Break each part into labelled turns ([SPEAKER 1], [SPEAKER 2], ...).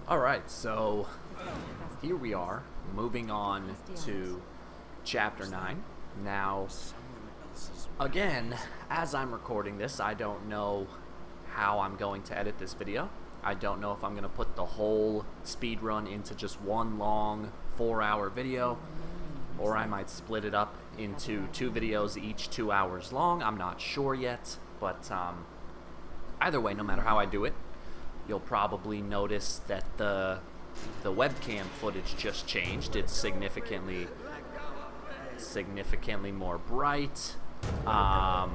[SPEAKER 1] Alright, so here we are, moving on to Chapter 9. Now, again, as I'm recording this, I don't know how I'm going to edit this video. I don't know if I'm going to put the whole speed run into just one long 4-hour video, or I might split it up into 2 videos, each 2 hours long. I'm not sure yet, but either way, no matter how I do it, you'll probably notice that the webcam footage just changed. It's significantly more bright. I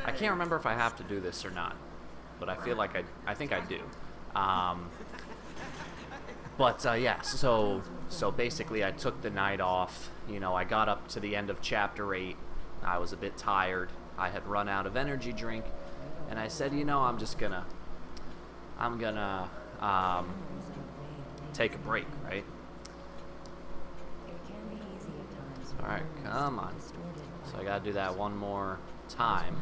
[SPEAKER 1] can't remember if I have to do this or not, but I feel like I think I do. Yeah, so basically I took the night off. You know, I got up to the end of Chapter 8. I was a bit tired. I had run out of energy drink, and I said, you know, I'm gonna take a break, right? Alright, come on. So I gotta do that one more time.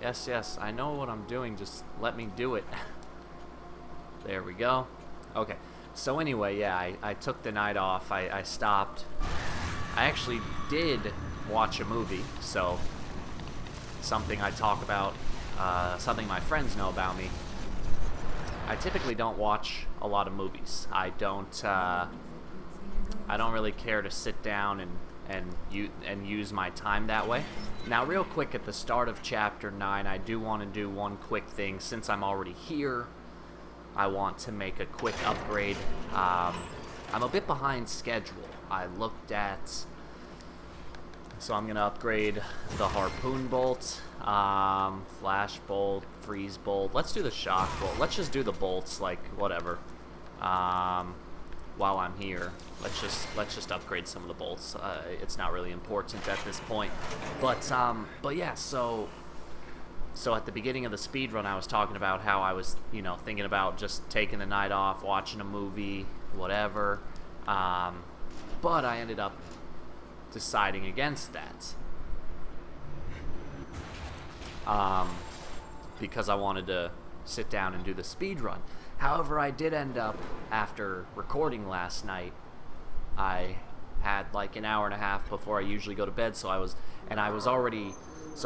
[SPEAKER 1] Yes, I know what I'm doing, just let me do it. There we go. Okay, so anyway, yeah, I took the night off. I stopped. I actually did watch a movie, so something I talk about, something my friends know about me. I typically don't watch a lot of movies. I don't really care to sit down and use my time that way. Now, real quick, at the start of Chapter 9, I do want to do one quick thing. Since I'm already here, I want to make a quick upgrade. I'm a bit behind schedule. I looked at... So I'm going to upgrade the Harpoon Bolt, Flash Bolt, Freeze Bolt. Let's do the Shock Bolt. Let's just do the bolts, like, whatever. While I'm here, let's just upgrade some of the bolts. It's not really important at this point. But yeah, so at the beginning of the speed run, I was talking about how I was, you know, thinking about just taking the night off, watching a movie, whatever. But I ended up deciding against that. Because I wanted to sit down and do the speed run. However, I did end up, after recording last night, I had like an hour and a half before I usually go to bed, so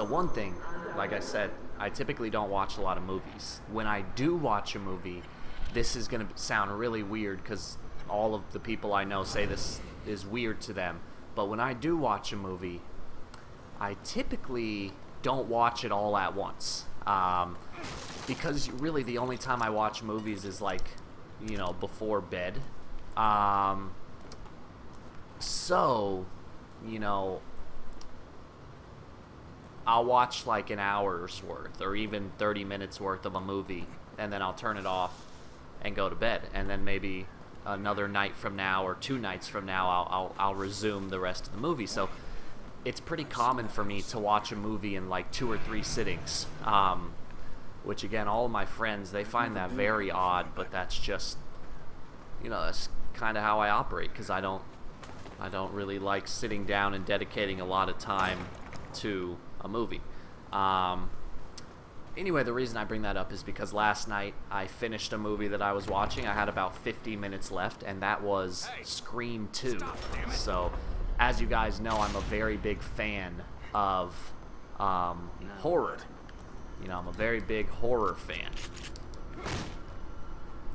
[SPEAKER 1] one thing, like I said, I typically don't watch a lot of movies. When I do watch a movie, this is going to sound really weird because all of the people I know say this is weird to them, but when I do watch a movie, I typically don't watch it all at once. Because really the only time I watch movies is, like, you know, before bed. So, you know, I'll watch like an hour's worth or even 30 minutes worth of a movie, and then I'll turn it off and go to bed. And then maybe another night from now or 2 nights from now, I'll resume the rest of the movie. So it's pretty common for me to watch a movie in like 2 or 3 sittings. Which, again, all of my friends, they find that very odd, but that's just, you know, that's kind of how I operate, because I don't really like sitting down and dedicating a lot of time to a movie. Anyway, the reason I bring that up is because last night I finished a movie that I was watching. I had about 50 minutes left, and that was Scream 2. So, as you guys know, I'm a very big fan of horror. You know, I'm a very big horror fan.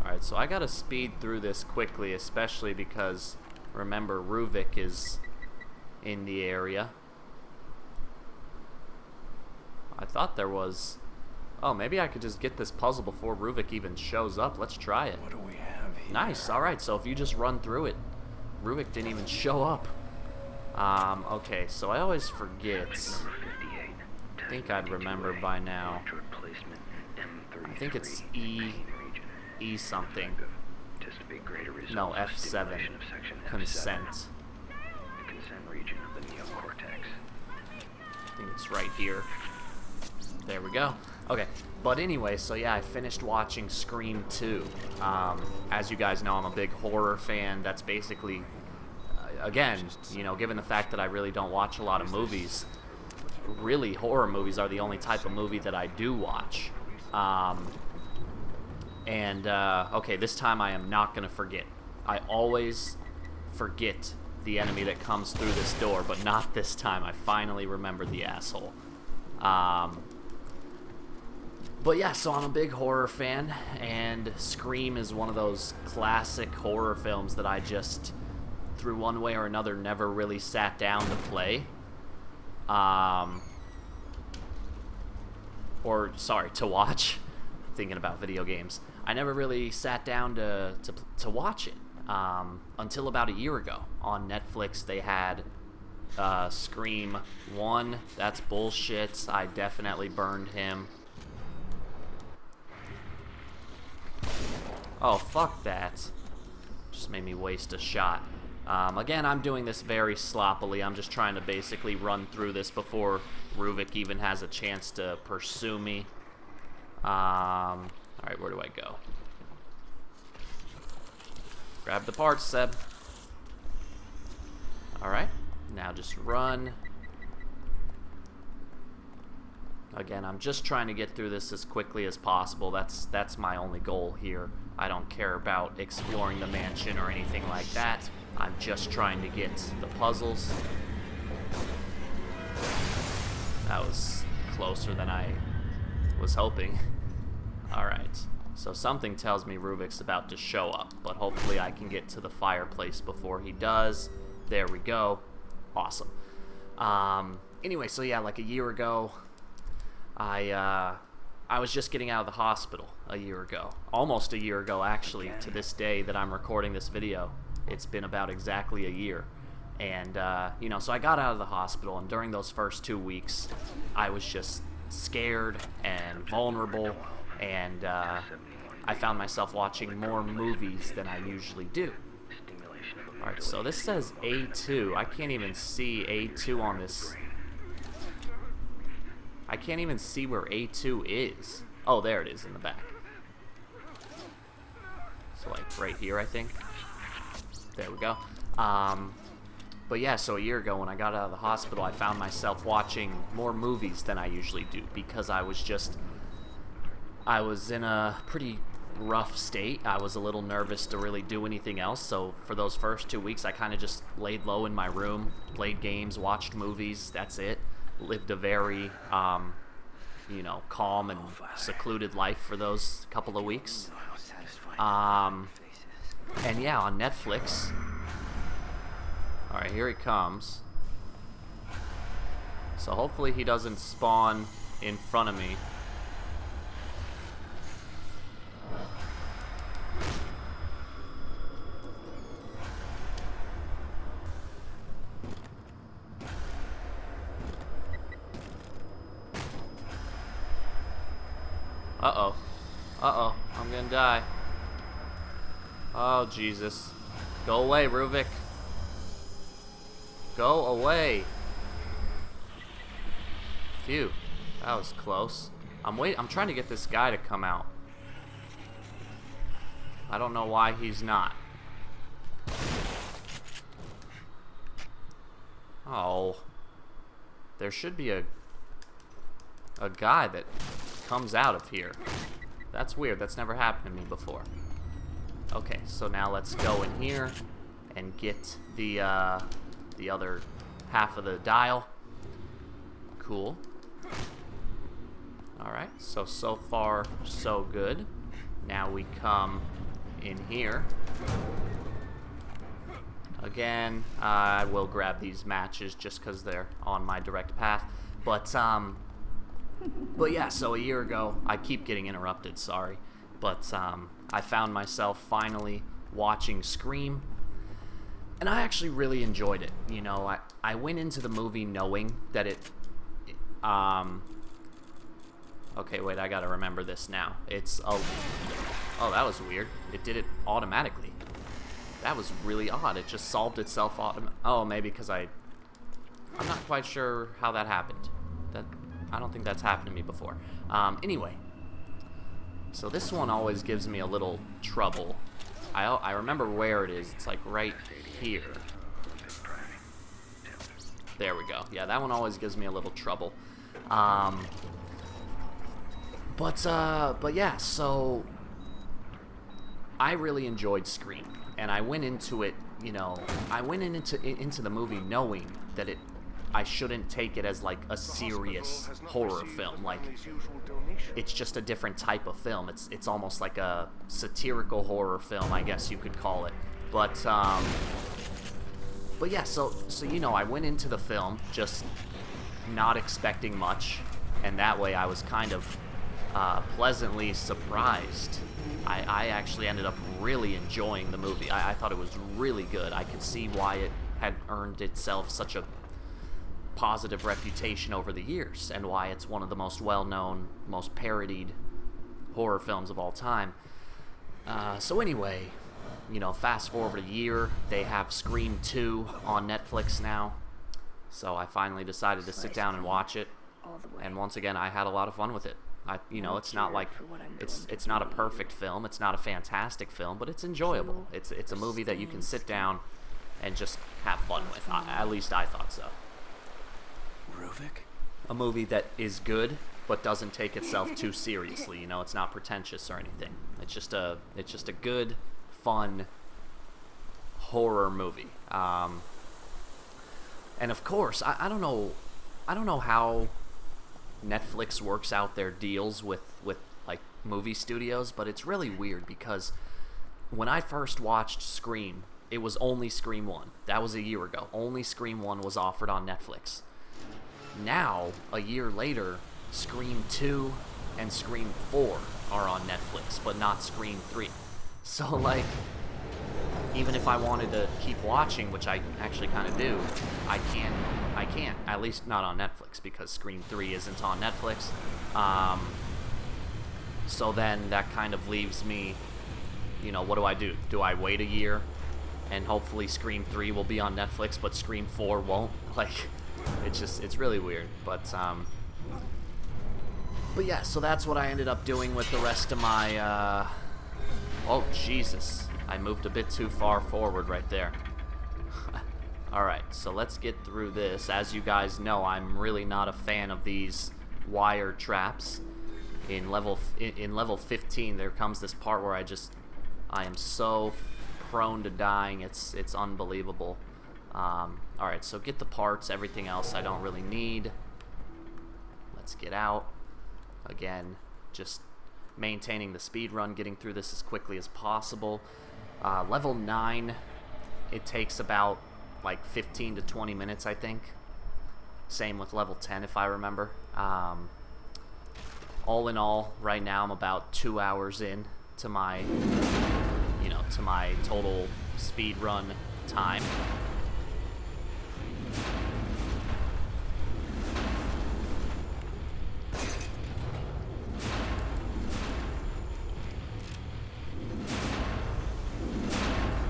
[SPEAKER 1] Alright, so I gotta speed through this quickly, especially because, remember, Ruvik is in the area. I thought there was... Oh, maybe I could just get this puzzle before Ruvik even shows up. Let's try it.
[SPEAKER 2] What do we have here?
[SPEAKER 1] Nice, alright, so if you just run through it, Ruvik didn't even show up. Okay, so I always forget. I think I'd remember by now. I think it's E something. No, F7. Consent.
[SPEAKER 2] The consent region of the neocortex.
[SPEAKER 1] I think it's right here. There we go. Okay, but anyway, so yeah, I finished watching Scream 2. As you guys know, I'm a big horror fan. That's basically, again, you know, given the fact that I really don't watch a lot of movies, really horror movies are the only type of movie that I do watch. And, okay, this time I am not going to forget. I always forget the enemy that comes through this door, but not this time. I finally remembered the asshole. But yeah, so I'm a big horror fan, and Scream is one of those classic horror films that I just, through one way or another, never really sat down to play. Or, sorry, to watch. Thinking about video games. I never really sat down to watch it until about a year ago. On Netflix, they had Scream 1. That's bullshit. I definitely burned him. Oh, fuck that. Just made me waste a shot. Again, I'm doing this very sloppily. I'm just trying to basically run through this before Ruvik even has a chance to pursue me. Alright, where do I go? Grab the parts, Seb. Alright, now just run. Again, I'm just trying to get through this as quickly as possible. That's my only goal here. I don't care about exploring the mansion or anything like that. I'm just trying to get the puzzles. That was closer than I was hoping. Alright, so something tells me Ruvik's about to show up, but hopefully I can get to the fireplace before he does. There we go. Awesome. Anyway, so yeah, like a year ago, I was just getting out of the hospital a year ago. Almost a year ago, actually, to this day that I'm recording this video. It's been about exactly a year. And, you know, so I got out of the hospital, and during those first 2 weeks, I was just scared and vulnerable, and I found myself watching more movies than I usually do. Alright, so this says A2. I can't even see A2 on this. I can't even see where A2 is. Oh, there it is in the back. So, like, right here, I think. There we go. But yeah, so a year ago when I got out of the hospital, I found myself watching more movies than I usually do because I was in a pretty rough state. I was a little nervous to really do anything else, so for those first 2 weeks, I kind of just laid low in my room, played games, watched movies, that's it. Lived a very, you know, calm and secluded life for those couple of weeks. And yeah, on Netflix. Alright, here he comes. So hopefully he doesn't spawn in front of me. Uh-oh. Uh-oh. I'm gonna die. Oh, Jesus. Go away, Ruvik. Go away. Phew. That was close. I'm trying to get this guy to come out. I don't know why he's not. Oh. There should be a guy that comes out of here. That's weird. That's never happened to me before. Okay, so now let's go in here and get the other half of the dial. Cool. Alright, so far, so good. Now we come in here. Again, I will grab these matches just because they're on my direct path. But yeah, so a year ago, I keep getting interrupted, sorry. But I found myself finally watching Scream. And I actually really enjoyed it. You know, I went into the movie knowing that okay, wait, I gotta remember this now. It's oh, that was weird. It did it automatically. That was really odd. It just solved itself oh, maybe because I'm not quite sure how that happened. I don't think that's happened to me before. Anyway, so this one always gives me a little trouble. I remember where it is. It's like right here. There we go. Yeah, that one always gives me a little trouble. But yeah, so I really enjoyed Scream, and I went into it, you know, I went into the movie knowing that I shouldn't take it as like a serious horror film. Like, it's just a different type of film. It's almost like a satirical horror film, I guess you could call it. But yeah, so you know, I went into the film just not expecting much, and that way I was kind of pleasantly surprised. I actually ended up really enjoying the movie. I thought it was really good. I could see why it had earned itself such a positive reputation over the years, and why it's one of the most well-known, most parodied horror films of all time. So anyway, you know, fast forward a year, they have Scream 2 on Netflix now. So I finally decided to sit down and watch it, and once again, I had a lot of fun with it. You know, it's not like it's not a perfect film, it's not a fantastic film, but it's enjoyable. It's a movie that you can sit down and just have fun with. At least I thought so.
[SPEAKER 3] Ruvik?
[SPEAKER 1] A movie that is good, but doesn't take itself too seriously. You know, it's not pretentious or anything. It's just a good, fun horror movie. And of course, I don't know how Netflix works out their deals with like movie studios, but it's really weird because when I first watched Scream, it was only Scream 1. That was a year ago. Only Scream 1 was offered on Netflix. Now, a year later, Scream 2 and Scream 4 are on Netflix, but not Scream 3. So, like, even if I wanted to keep watching, which I actually kind of do, I can't, at least not on Netflix, because Scream 3 isn't on Netflix. So then that kind of leaves me, you know, what do I do? Do I wait a year and hopefully Scream 3 will be on Netflix, but Scream 4 won't? Like, it's really weird. But yeah, so that's what I ended up doing with the rest of my, oh, Jesus. I moved a bit too far forward right there. Alright, so let's get through this. As you guys know, I'm really not a fan of these wire traps. In level 15, there comes this part where I am so prone to dying, it's unbelievable. Alright, so get the parts, everything else I don't really need. Let's get out. Again, just maintaining the speed run, getting through this as quickly as possible. Level 9, it takes about like 15 to 20 minutes, I think. Same with level 10, if I remember. All in all, right now I'm about 2 hours in to my, you know, to my total speed run time.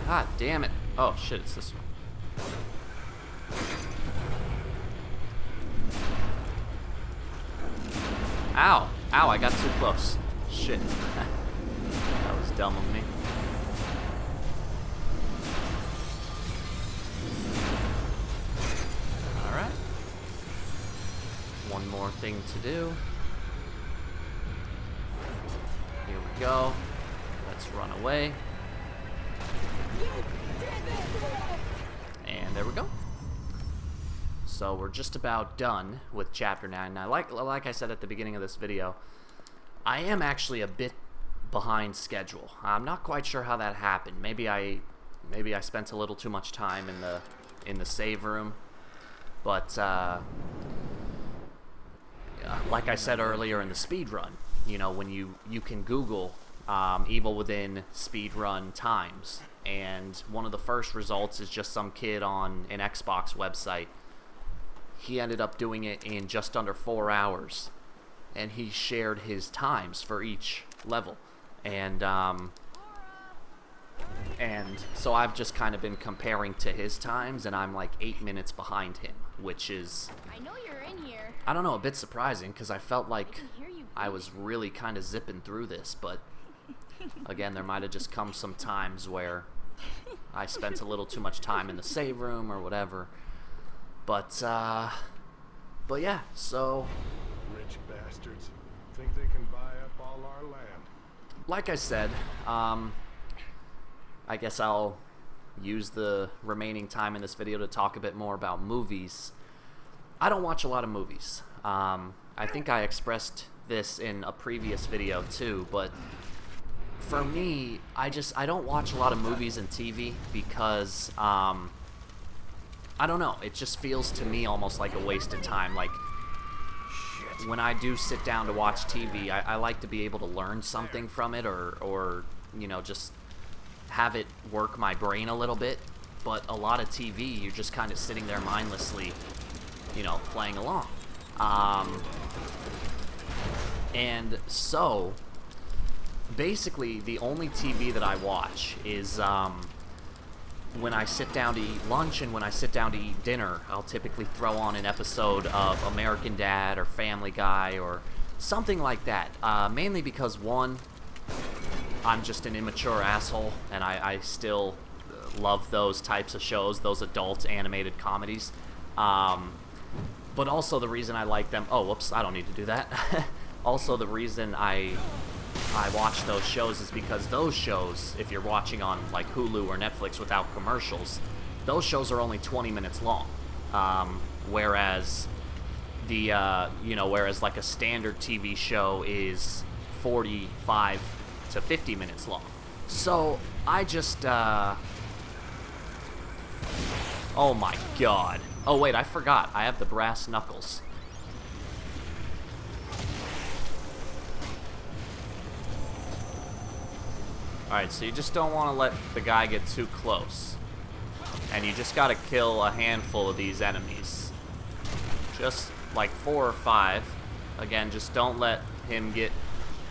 [SPEAKER 1] God damn it. Oh shit, it's this one. Ow! Ow, I got too close. Shit. That was dumb of me. Alright. One more thing to do. Here we go. Let's run away. And there we go. So we're just about done with Chapter 9. Now, like I said at the beginning of this video, I am actually a bit behind schedule. I'm not quite sure how that happened. Maybe I spent a little too much time in the save room. But like I said earlier in the speed run, you know, when you can Google Evil Within speedrun times, and one of the first results is just some kid on an Xbox website. He ended up doing it in just under 4 hours, and he shared his times for each level, and so I've just kind of been comparing to his times, and I'm like 8 minutes behind him, which is,
[SPEAKER 4] I know you're in here.
[SPEAKER 1] I don't know, a bit surprising, because I felt like I was really kind of zipping through this, but again, there might have just come some times where I spent a little too much time in the save room or whatever. But yeah, so
[SPEAKER 5] Rich bastards think they can buy up all our land.
[SPEAKER 1] like I said, I guess I'll use the remaining time in this video to talk a bit more about movies. I don't watch a lot of movies. I think I expressed this in a previous video too, but for me, I don't watch a lot of movies and TV because, I don't know, it just feels to me almost like a waste of time. Like, when I do sit down to watch TV, I like to be able to learn something from it, or you know, just have it work my brain a little bit. But a lot of TV, you're just kind of sitting there mindlessly, you know, playing along. And so, basically, the only TV that I watch is when I sit down to eat lunch and when I sit down to eat dinner. I'll typically throw on an episode of American Dad or Family Guy or something like that. Mainly because, one, I'm just an immature asshole, and I still love those types of shows, those adult animated comedies. But also the reason I like them... Oh, whoops, I don't need to do that. Also, the reason I watch those shows is because those shows, if you're watching on like Hulu or Netflix without commercials, those shows are only 20 minutes long. Whereas whereas like a standard TV show is 45 to 50 minutes long. So I just, oh my god. Oh wait, I forgot. I have the brass knuckles. Alright, so you just don't want to let the guy get too close. And you just gotta kill a handful of these enemies. Just like 4 or 5. Again, just don't let him get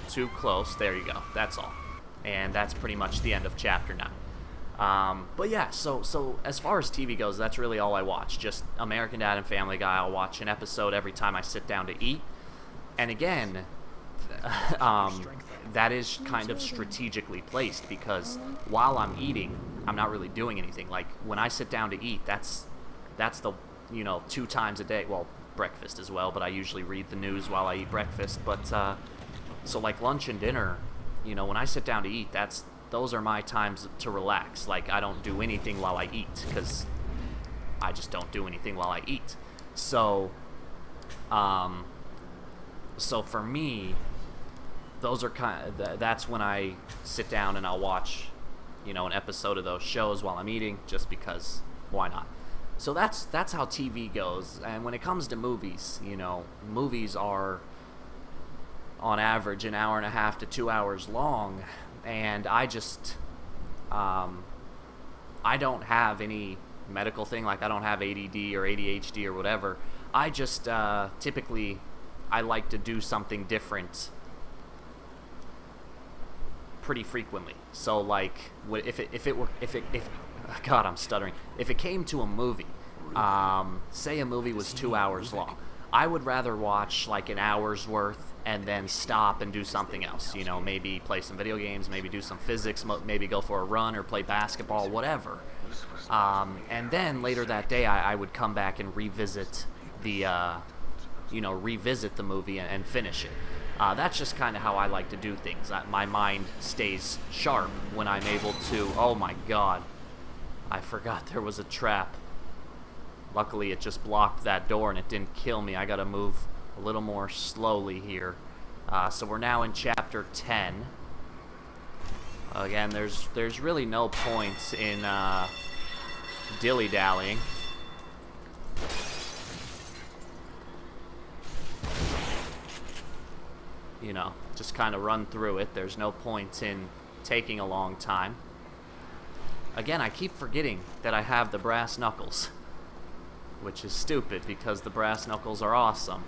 [SPEAKER 1] too close. There you go. That's all. And that's pretty much the end of Chapter 9. But yeah, so as far as TV goes, that's really all I watch. Just American Dad and Family Guy. I'll watch an episode every time I sit down to eat. And again... that is kind of strategically placed because while I'm eating, I'm not really doing anything. Like, when I sit down to eat, that's the, 2 times a day. Well, breakfast as well, but I usually read the news while I eat breakfast. But, so like lunch and dinner, when I sit down to eat, those are my times to relax. Like, I don't do anything while I eat because I just don't do anything while I eat. So, so for me... those are that's when I sit down and I'll watch, an episode of those shows while I'm eating, just because, why not? So that's how TV goes. And when it comes to movies, movies are, on average, 1.5 hours to 2 hours long, and I just, I don't have any medical thing, like I don't have ADD or ADHD or whatever. I just, typically, I like to do something different pretty frequently. So like, God, I'm stuttering. If it came to a movie, say a movie was 2 hours long, I would rather watch like an hour's worth and then stop and do something else. Maybe play some video games, maybe do some physics, maybe go for a run or play basketball, whatever. And then later that day, I would come back and revisit the, revisit the movie and finish it. That's just kind of how I like to do things. My mind stays sharp when I'm able to... Oh my god. I forgot there was a trap. Luckily, it just blocked that door and it didn't kill me. I gotta move a little more slowly here. So we're now in Chapter 10. Again, there's really no point in dilly-dallying. Just kind of run through it. There's no point in taking a long time. Again, I keep forgetting that I have the brass knuckles, which is stupid because the brass knuckles are awesome.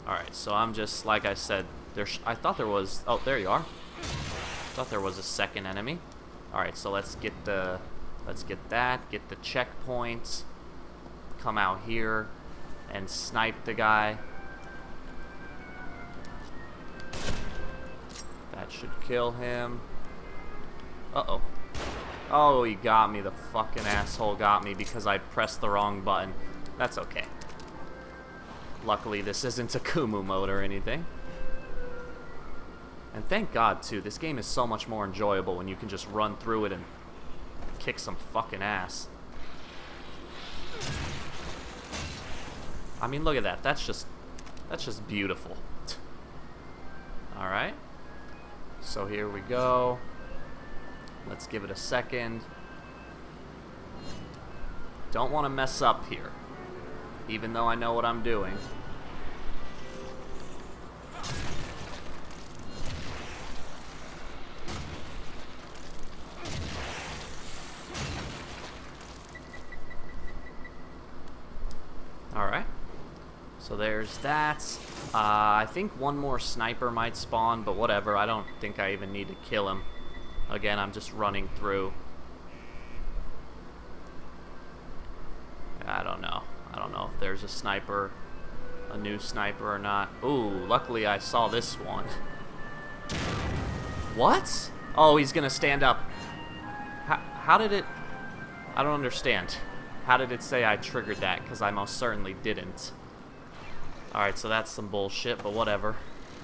[SPEAKER 1] Alright, so I'm just, like I said, I thought there was... Oh, there you are. I thought there was a second enemy. Alright, so let's get that, get the checkpoint, come out here, and snipe the guy. That should kill him. Uh-oh. Oh, he got me. The fucking asshole got me because I pressed the wrong button. That's okay. Luckily, this isn't a Kumu mode or anything. And thank God, too. This game is so much more enjoyable when you can just run through it and kick some fucking ass. I mean, look at that. That's just beautiful. Alright. So here we go. Let's give it a second. Don't want to mess up here, even though I know what I'm doing. Alright. So there's that. I think one more sniper might spawn, but whatever. I don't think I even need to kill him. Again, I'm just running through. I don't know. I don't know if there's a sniper, a new sniper or not. Ooh, luckily I saw this one. What? Oh, he's gonna stand up. How did it... I don't understand. How did it say I triggered that? Because I most certainly didn't. Alright, so that's some bullshit, but whatever.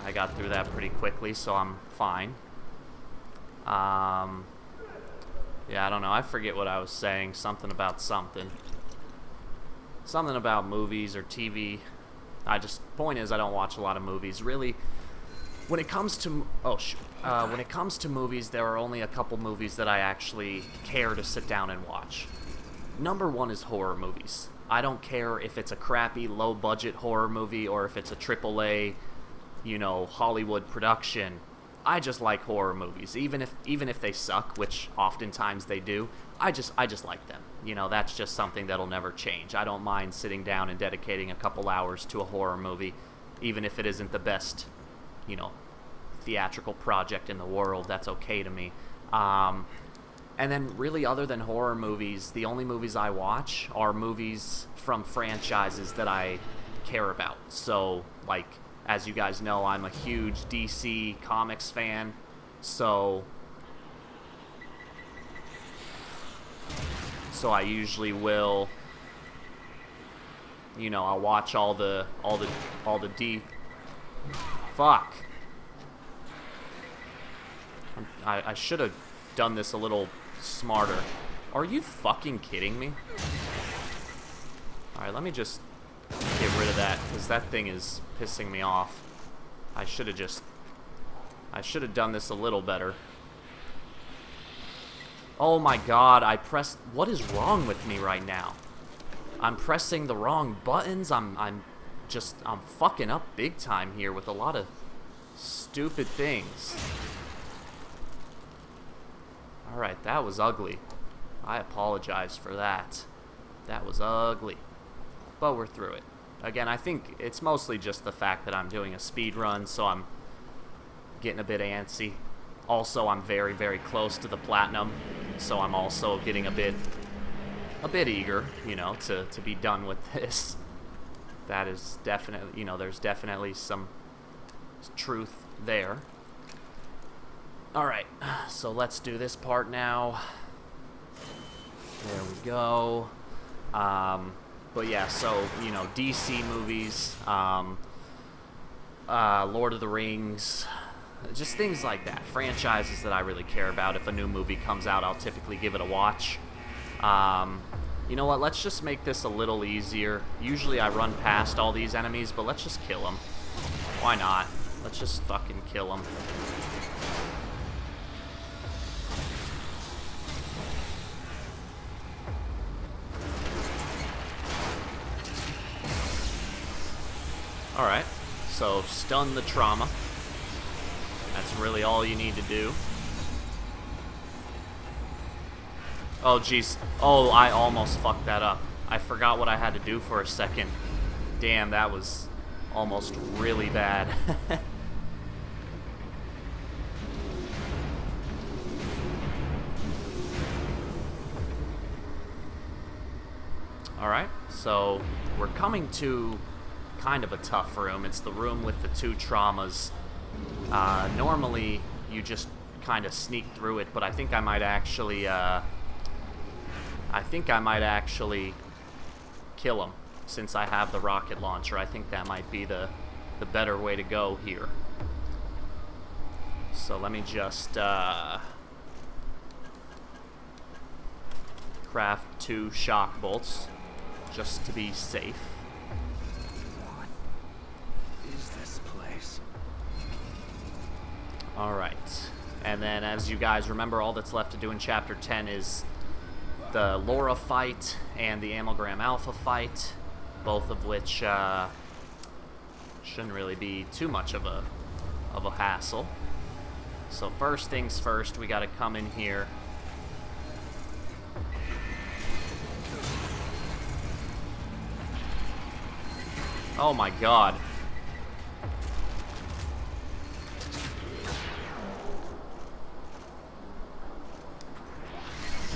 [SPEAKER 1] I got through that pretty quickly, so I'm fine. Yeah, I don't know. I forget what I was saying. Something about something. Something about movies or TV. Point is, I don't watch a lot of movies. Really, when it comes to... when it comes to movies, there are only a couple movies that I actually care to sit down and watch. Number one is horror movies. I don't care if it's a crappy, low-budget horror movie or if it's a AAA, you know, Hollywood production. I just like horror movies, even if they suck, which oftentimes they do. I just like them. You know, that's just something that'll never change. I don't mind sitting down and dedicating a couple hours to a horror movie, even if it isn't the best, you know, theatrical project in the world. That's okay to me. And then really, other than horror movies, the only movies I watch are movies from franchises that I care about. So, like, as you guys know, I'm a huge DC Comics fan, so I usually will, you know, I'll watch all the fuck. I should have done this a little smarter. Are you fucking kidding me? Alright, let me just get rid of that, because that thing is pissing me off. I should have done this a little better. Oh my god, what is wrong with me right now? I'm pressing the wrong buttons. I'm fucking up big time here with a lot of stupid things. Alright, that was ugly. I apologize for that. That was ugly. But we're through it. Again, I think it's mostly just the fact that I'm doing a speed run, so I'm getting a bit antsy. Also, I'm very, very close to the platinum, so I'm also getting a bit eager, you know, to be done with this. That is definitely, you know, there's definitely some truth there. Alright, so let's do this part now. There we go. But yeah, so, you know, DC movies, Lord of the Rings, just things like that. Franchises that I really care about. If a new movie comes out, I'll typically give it a watch. You know what, let's just make this a little easier. Usually I run past all these enemies, but let's just kill them. Why not? Let's just fucking kill them. Alright, so stun the trauma. That's really all you need to do. Oh, jeez. Oh, I almost fucked that up. I forgot what I had to do for a second. Damn, that was almost really bad. Alright, so we're coming to kind of a tough room. It's the room with the two traumas. Normally, you just kind of sneak through it, but I think I might actually, kill him. since I have the rocket launcher. I think that might be the better way to go here. So let me just craft 2 shock bolts just to be safe.
[SPEAKER 3] What is this place?
[SPEAKER 1] Alright. And then, as you guys remember, all that's left to do in Chapter 10 is the Laura fight and the Amalgam Alpha fight, both of which shouldn't really be too much of a hassle. So first things first, we gotta come in here. Oh my god.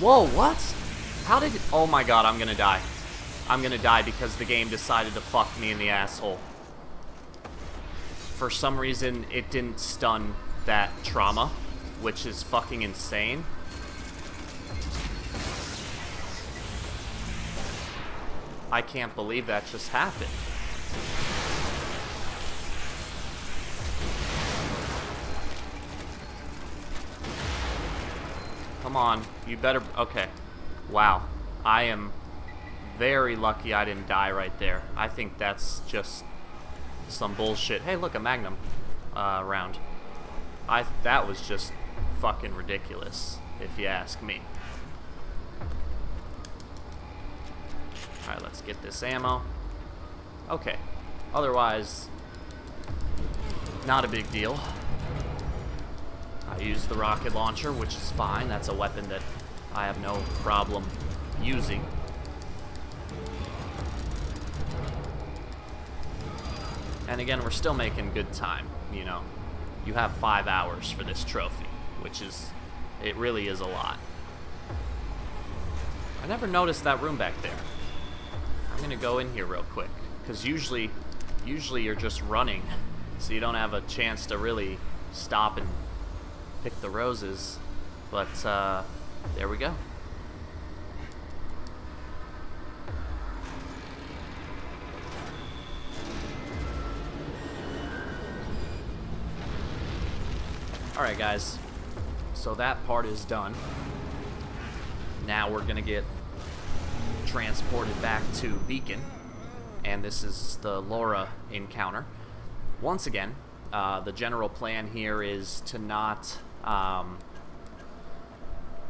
[SPEAKER 1] Whoa, what? How did it... Oh my god, I'm gonna die. I'm gonna die because the game decided to fuck me in the asshole. For some reason, it didn't stun that trauma, which is fucking insane. I can't believe that just happened. Come on, you better... Okay. Wow. I am very lucky I didn't die right there. I think that's just some bullshit. Hey, look, a Magnum round. That was just fucking ridiculous, if you ask me. Alright, let's get this ammo. Okay. Otherwise, not a big deal. I use the rocket launcher, which is fine. That's a weapon that I have no problem using. And again, we're still making good time, you know. You have 5 hours for this trophy, which is... It really is a lot. I never noticed that room back there. I'm gonna go in here real quick, because usually you're just running, so you don't have a chance to really stop and pick the roses. But there we go. Alright guys, so that part is done. Now we're gonna get transported back to Beacon, and this is the Laura encounter. Once again, the general plan here is to not,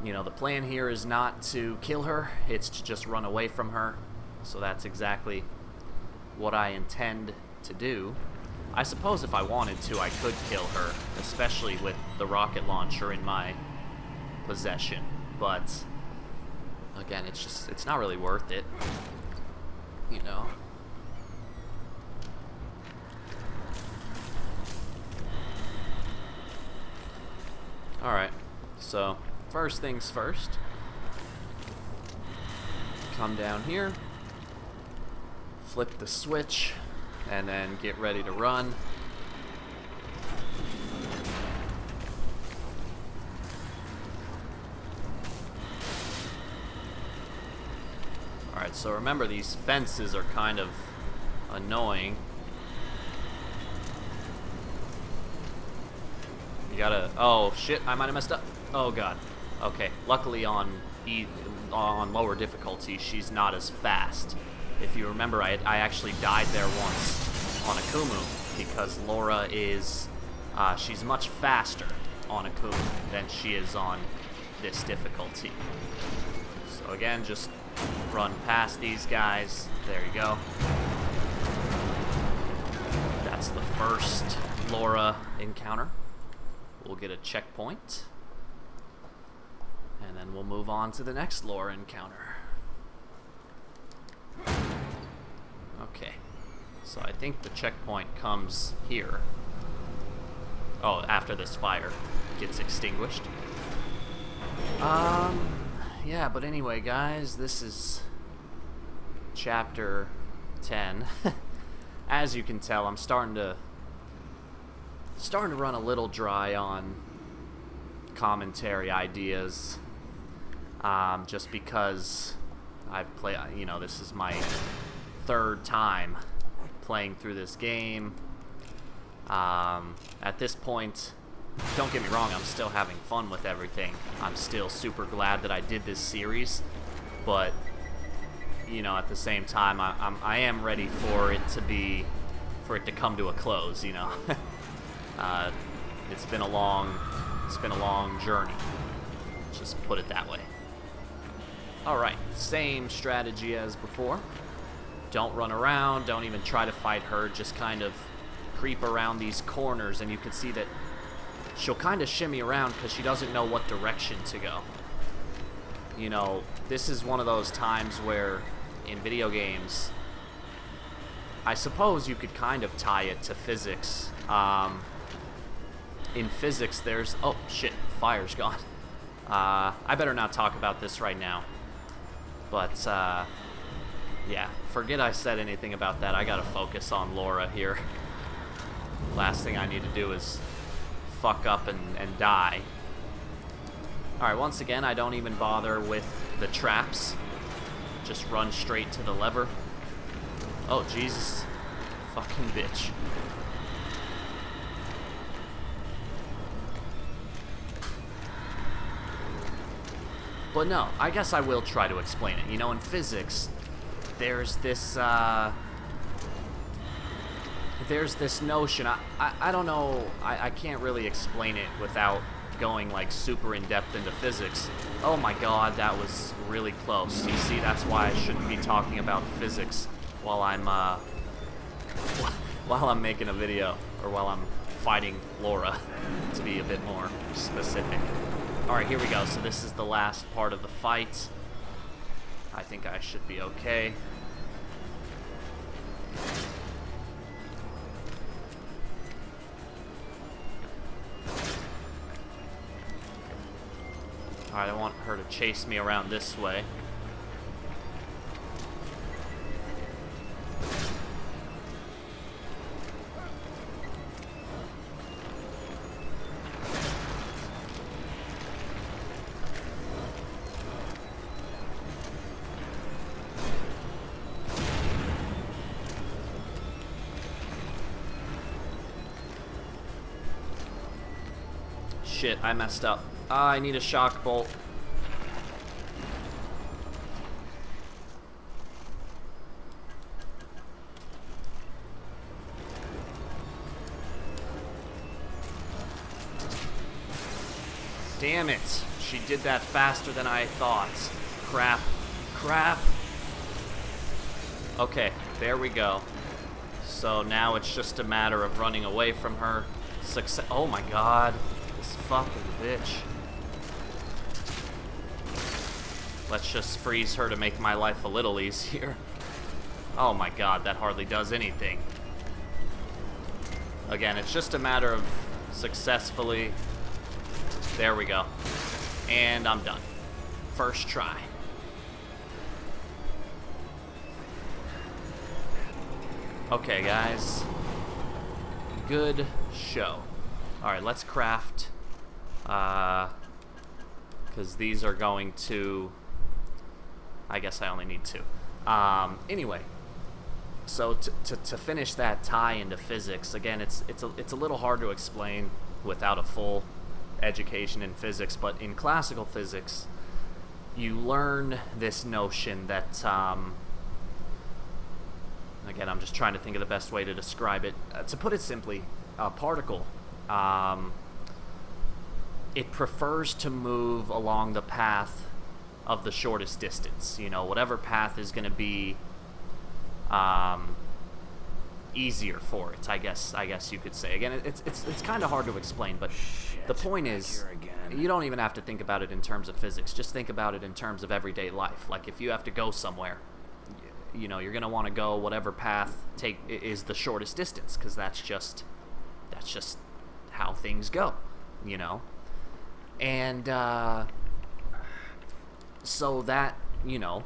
[SPEAKER 1] you know, the plan here is not to kill her, it's to just run away from her. So that's exactly what I intend to do. I suppose if I wanted to, I could kill her, especially with the rocket launcher in my possession, but again, it's not really worth it, you know. Alright, so first things first, come down here, flip the switch, and then get ready to run. Alright, so remember, these fences are kind of annoying. You gotta... Oh, shit, I might have messed up. Oh, God. Okay, luckily on lower difficulty, she's not as fast. If you remember, I actually died there once on Akumu, because Laura is... she's much faster on Akumu than she is on this difficulty. So again, just run past these guys. There you go. That's the first Laura encounter. We'll get a checkpoint, and then we'll move on to the next Laura encounter. Okay, so I think the checkpoint comes here. Oh, after this fire gets extinguished. Yeah, but anyway, guys, this is Chapter 10. As you can tell, I'm starting to run a little dry on commentary ideas, just because I've played, you know, this is my third time playing through this game. At this point, don't get me wrong, I'm still having fun with everything. I'm still super glad that I did this series, but you know, at the same time, I am ready for it to come to a close. You know, it's been a long journey. Just put it that way. All right, same strategy as before. Don't run around. Don't even try to fight her. Just kind of creep around these corners, and you can see that she'll kind of shimmy around because she doesn't know what direction to go. You know, this is one of those times where in video games, I suppose you could kind of tie it to physics. In physics, there's... Oh, shit, fire's gone. I better not talk about this right now. But, yeah, forget I said anything about that. I gotta focus on Laura here. Last thing I need to do is fuck up and die. Alright, once again, I don't even bother with the traps. Just run straight to the lever. Oh, Jesus. Fucking bitch. But no, I guess I will try to explain it. You know, in physics, there's this notion. I don't know, I can't really explain it without going like super in depth into physics. Oh my god, that was really close. You see, that's why I shouldn't be talking about physics while I'm making a video, or while I'm fighting Laura, to be a bit more specific. Alright, here we go. So this is the last part of the fight. I think I should be okay. Alright, I want her to chase me around this way. Shit, I messed up. I need a shock bolt. Damn it. She did that faster than I thought. Crap. Crap. Okay, there we go. So now it's just a matter of running away from her. Success. Oh my god. This fucking bitch. Let's just freeze her to make my life a little easier. Oh my god, that hardly does anything. Again, it's just a matter of successfully... There we go. And I'm done. First try. Okay, guys. Good show. Alright, let's craft. Because these are going to... I guess I only need two. Anyway. So to finish that tie into physics, again, it's a little hard to explain without a full education in physics, but in classical physics, you learn this notion that, again, I'm just trying to think of the best way to describe it. To put it simply, a particle, it prefers to move along the path of the shortest distance. You know, whatever path is going to be easier for it, I guess you could say. Again, it's kind of hard to explain, but shit, the point is, you don't even have to think about it in terms of physics. Just think about it in terms of everyday life. Like, if you have to go somewhere, you know, you're gonna want to go whatever path is the shortest distance, because that's just how things go, you know. And so that, you know,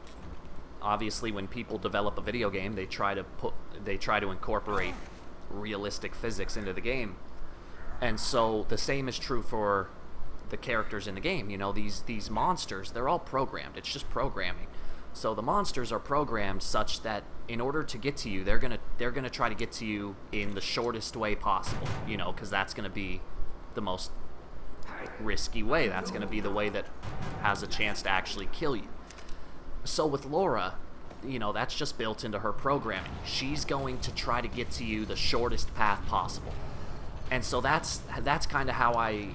[SPEAKER 1] obviously when people develop a video game, they try to incorporate realistic physics into the game. And so the same is true for the characters in the game. You know, these monsters, they're all programmed. It's just programming. So the monsters are programmed such that in order to get to you, they're gonna try to get to you in the shortest way possible. You know, because that's gonna be the most risky way. That's gonna be the way that has a chance to actually kill you. So with Laura, you know, that's just built into her programming. She's going to try to get to you the shortest path possible. And so that's kind of how I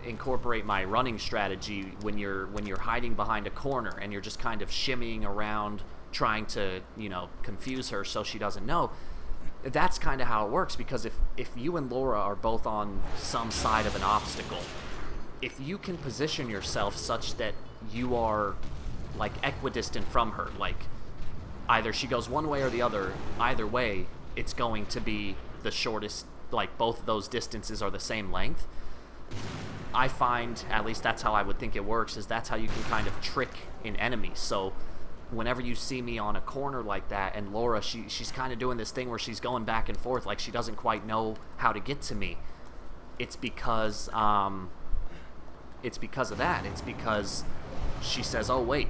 [SPEAKER 1] incorporate my running strategy when you're hiding behind a corner and you're just kind of shimmying around trying to, you know, confuse her so she doesn't know. That's kind of how it works, because if you and Laura are both on some side of an obstacle, if you can position yourself such that you are like equidistant from her, like either she goes one way or the other, either way it's going to be the shortest, like both of those distances are the same length. I find, at least that's how I would think it works, is that's how you can kind of trick an enemy. So whenever you see me on a corner like that, and Laura, she's kind of doing this thing where she's going back and forth like she doesn't quite know how to get to me, it's because of that. It's because she says, oh wait,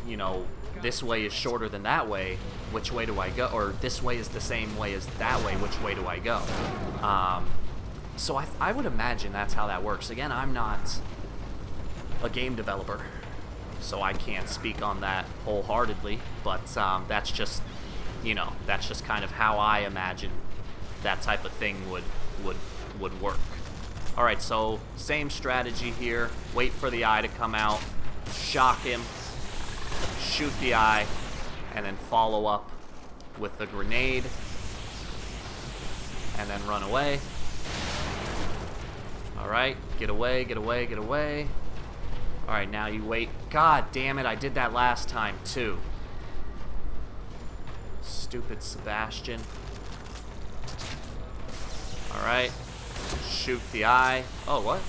[SPEAKER 1] you know, this way is shorter than that way, which way do I go? Or this way is the same way as that way, which way do I go? So I would imagine that's how that works. Again, I'm not a game developer, so I can't speak on that wholeheartedly, but that's just, you know, that's just kind of how I imagine that type of thing would work. Alright, so same strategy here. Wait for the eye to come out, shock him, shoot the eye, and then follow up with the grenade, and then run away. Alright, get away, get away, get away. Alright, now you wait. God damn it, I did that last time too. Stupid Sebastian. Alright, shoot the eye. Oh, what?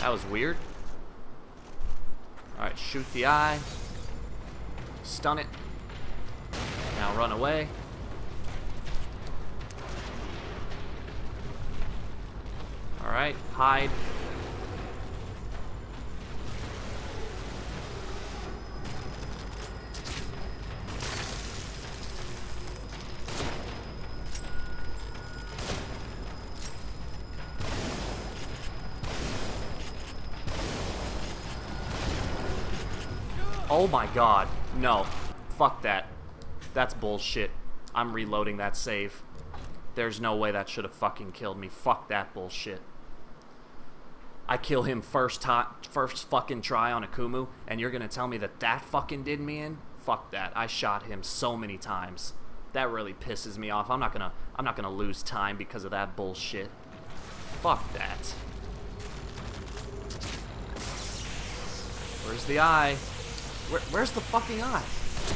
[SPEAKER 1] That was weird. Alright, shoot the eye. Stun it. Now run away. Alright, hide. Oh my god. No. Fuck that. That's bullshit. I'm reloading that save. There's no way that should have fucking killed me. Fuck that bullshit. I kill him first fucking try on Akumu, and you're gonna tell me that that fucking did me in? Fuck that. I shot him so many times. That really pisses me off. I'm not gonna lose time because of that bullshit. Fuck that. Where's the eye? Where's the fucking eye?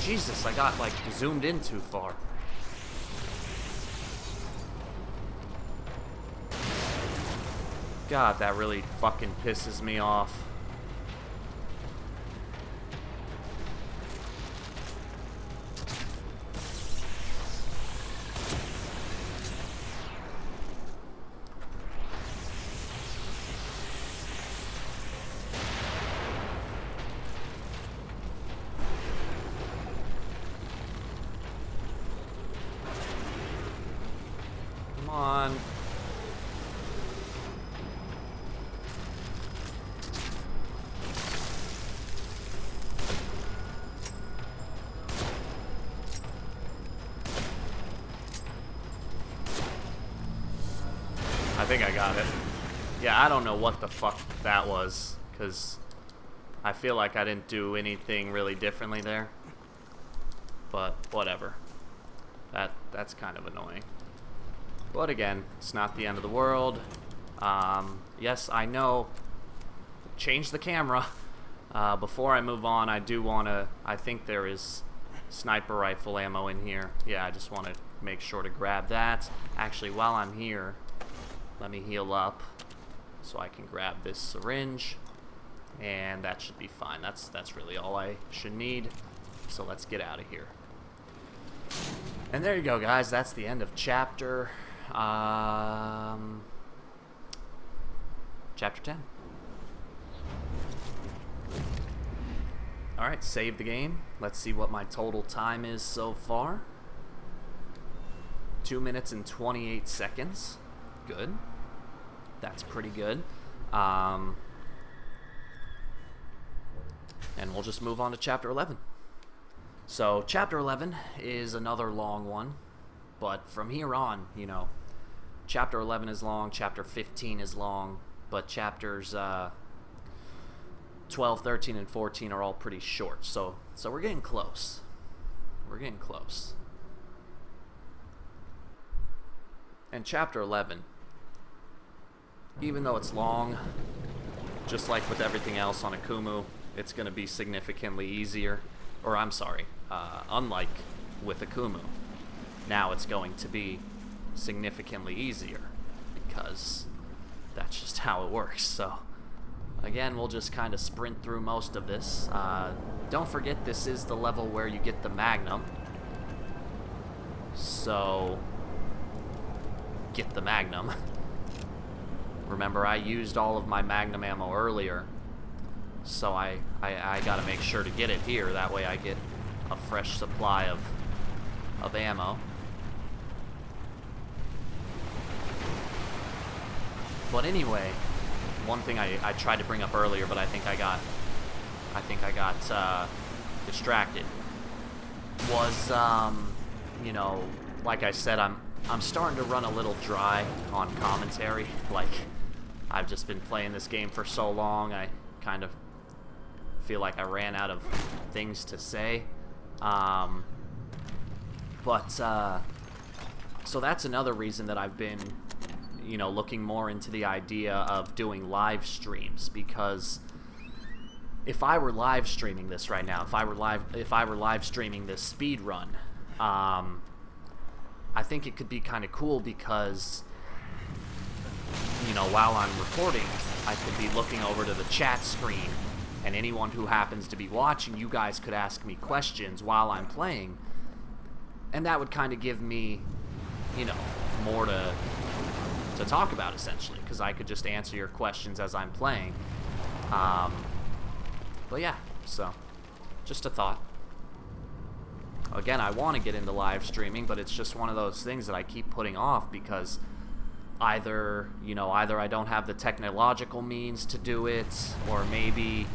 [SPEAKER 1] Jesus, I got like zoomed in too far. God, that really fucking pisses me off. Come on. I think I got it. Yeah, I don't know what the fuck that was, because I feel like I didn't do anything really differently there. But whatever. That's kind of annoying. But again, it's not the end of the world. Yes, I know. Change the camera. Before I move on, I do want to... I think there is sniper rifle ammo in here. Yeah, I just want to make sure to grab that. Actually, while I'm here, let me heal up so I can grab this syringe. And that should be fine. That's really all I should need. So let's get out of here. And there you go, guys. That's the end of chapter... Chapter 10. Alright, save the game. Let's see what my total time is so far. 2 minutes and 28 seconds. Good. That's pretty good. And we'll just move on to Chapter 11. So, Chapter 11 is another long one. But from here on, you know, Chapter 11 is long, Chapter 15 is long, but Chapters 12, 13, and 14 are all pretty short. So we're getting close. We're getting close. And Chapter 11, even though it's long, just like with everything else on Akumu, it's going to be significantly easier. Or, I'm sorry, unlike with Akumu. Now it's going to be significantly easier, because that's just how it works. So, again, we'll just kind of sprint through most of this. Don't forget, this is the level where you get the Magnum. So, get the Magnum. Remember, I used all of my Magnum ammo earlier, so I gotta make sure to get it here. That way I get a fresh supply of ammo. But anyway, one thing I tried to bring up earlier, but I think I got distracted, was, you know, like I said, I'm starting to run a little dry on commentary. Like, I've just been playing this game for so long, I kind of feel like I ran out of things to say. So that's another reason that I've been, you know, looking more into the idea of doing live streams, because if I were live streaming this right now, if I were live streaming this speed run, I think it could be kind of cool, because, you know, while I'm recording, I could be looking over to the chat screen, and anyone who happens to be watching, you guys could ask me questions while I'm playing, and that would kind of give me, you know, more to talk about, essentially, because I could just answer your questions as I'm playing. But yeah, so just a thought. Again, I want to get into live streaming, but it's just one of those things that I keep putting off, because either I don't have the technological means to do it, or maybe,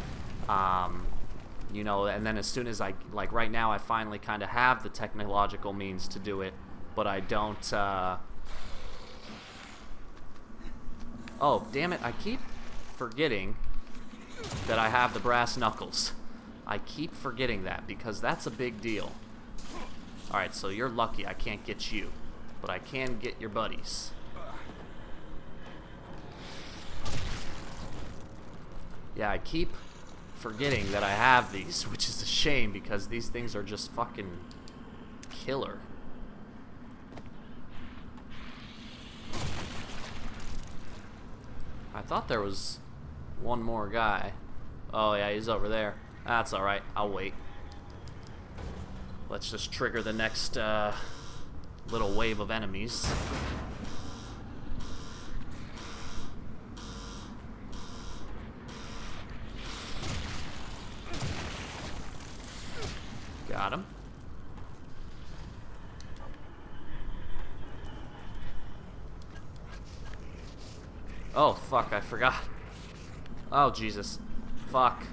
[SPEAKER 1] you know, and then as soon as like right now, I finally kind of have the technological means to do it, but I don't, oh, damn it, I keep forgetting that I have the brass knuckles. I keep forgetting that, because that's a big deal. Alright, so you're lucky I can't get you, but I can get your buddies. Yeah, I keep forgetting that I have these, which is a shame, because these things are just fucking killer. I thought there was one more guy. Oh yeah, he's over there. That's alright, I'll wait. Let's just trigger the next little wave of enemies. Got him. Oh, fuck, I forgot. Oh, Jesus. Fuck.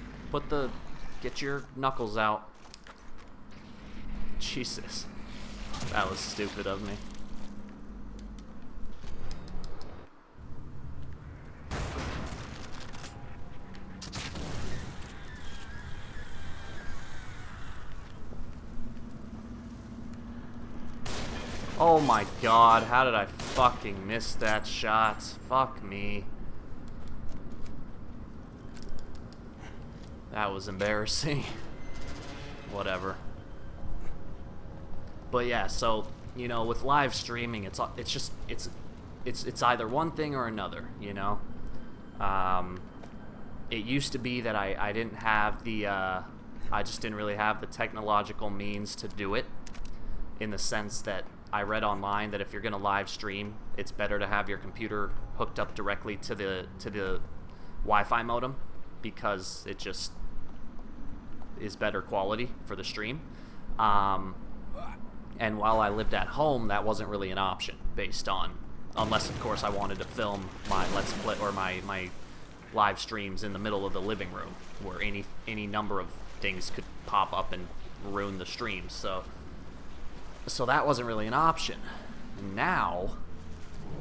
[SPEAKER 1] Get your knuckles out. Jesus. That was stupid of me. Oh my god, how did I fucking miss that shot? Fuck me. That was embarrassing. Whatever. But yeah, so, you know, with live streaming, it's either one thing or another, you know? It used to be that I didn't have the, I just didn't really have the technological means to do it, in the sense that I read online that if you're going to live stream, it's better to have your computer hooked up directly to the Wi-Fi modem, because it just, is better quality for the stream. And while I lived at home, that wasn't really an option based on, unless of course I wanted to film my Let's Play or my live streams in the middle of the living room, where any number of things could pop up and ruin the stream. So that wasn't really an option. Now,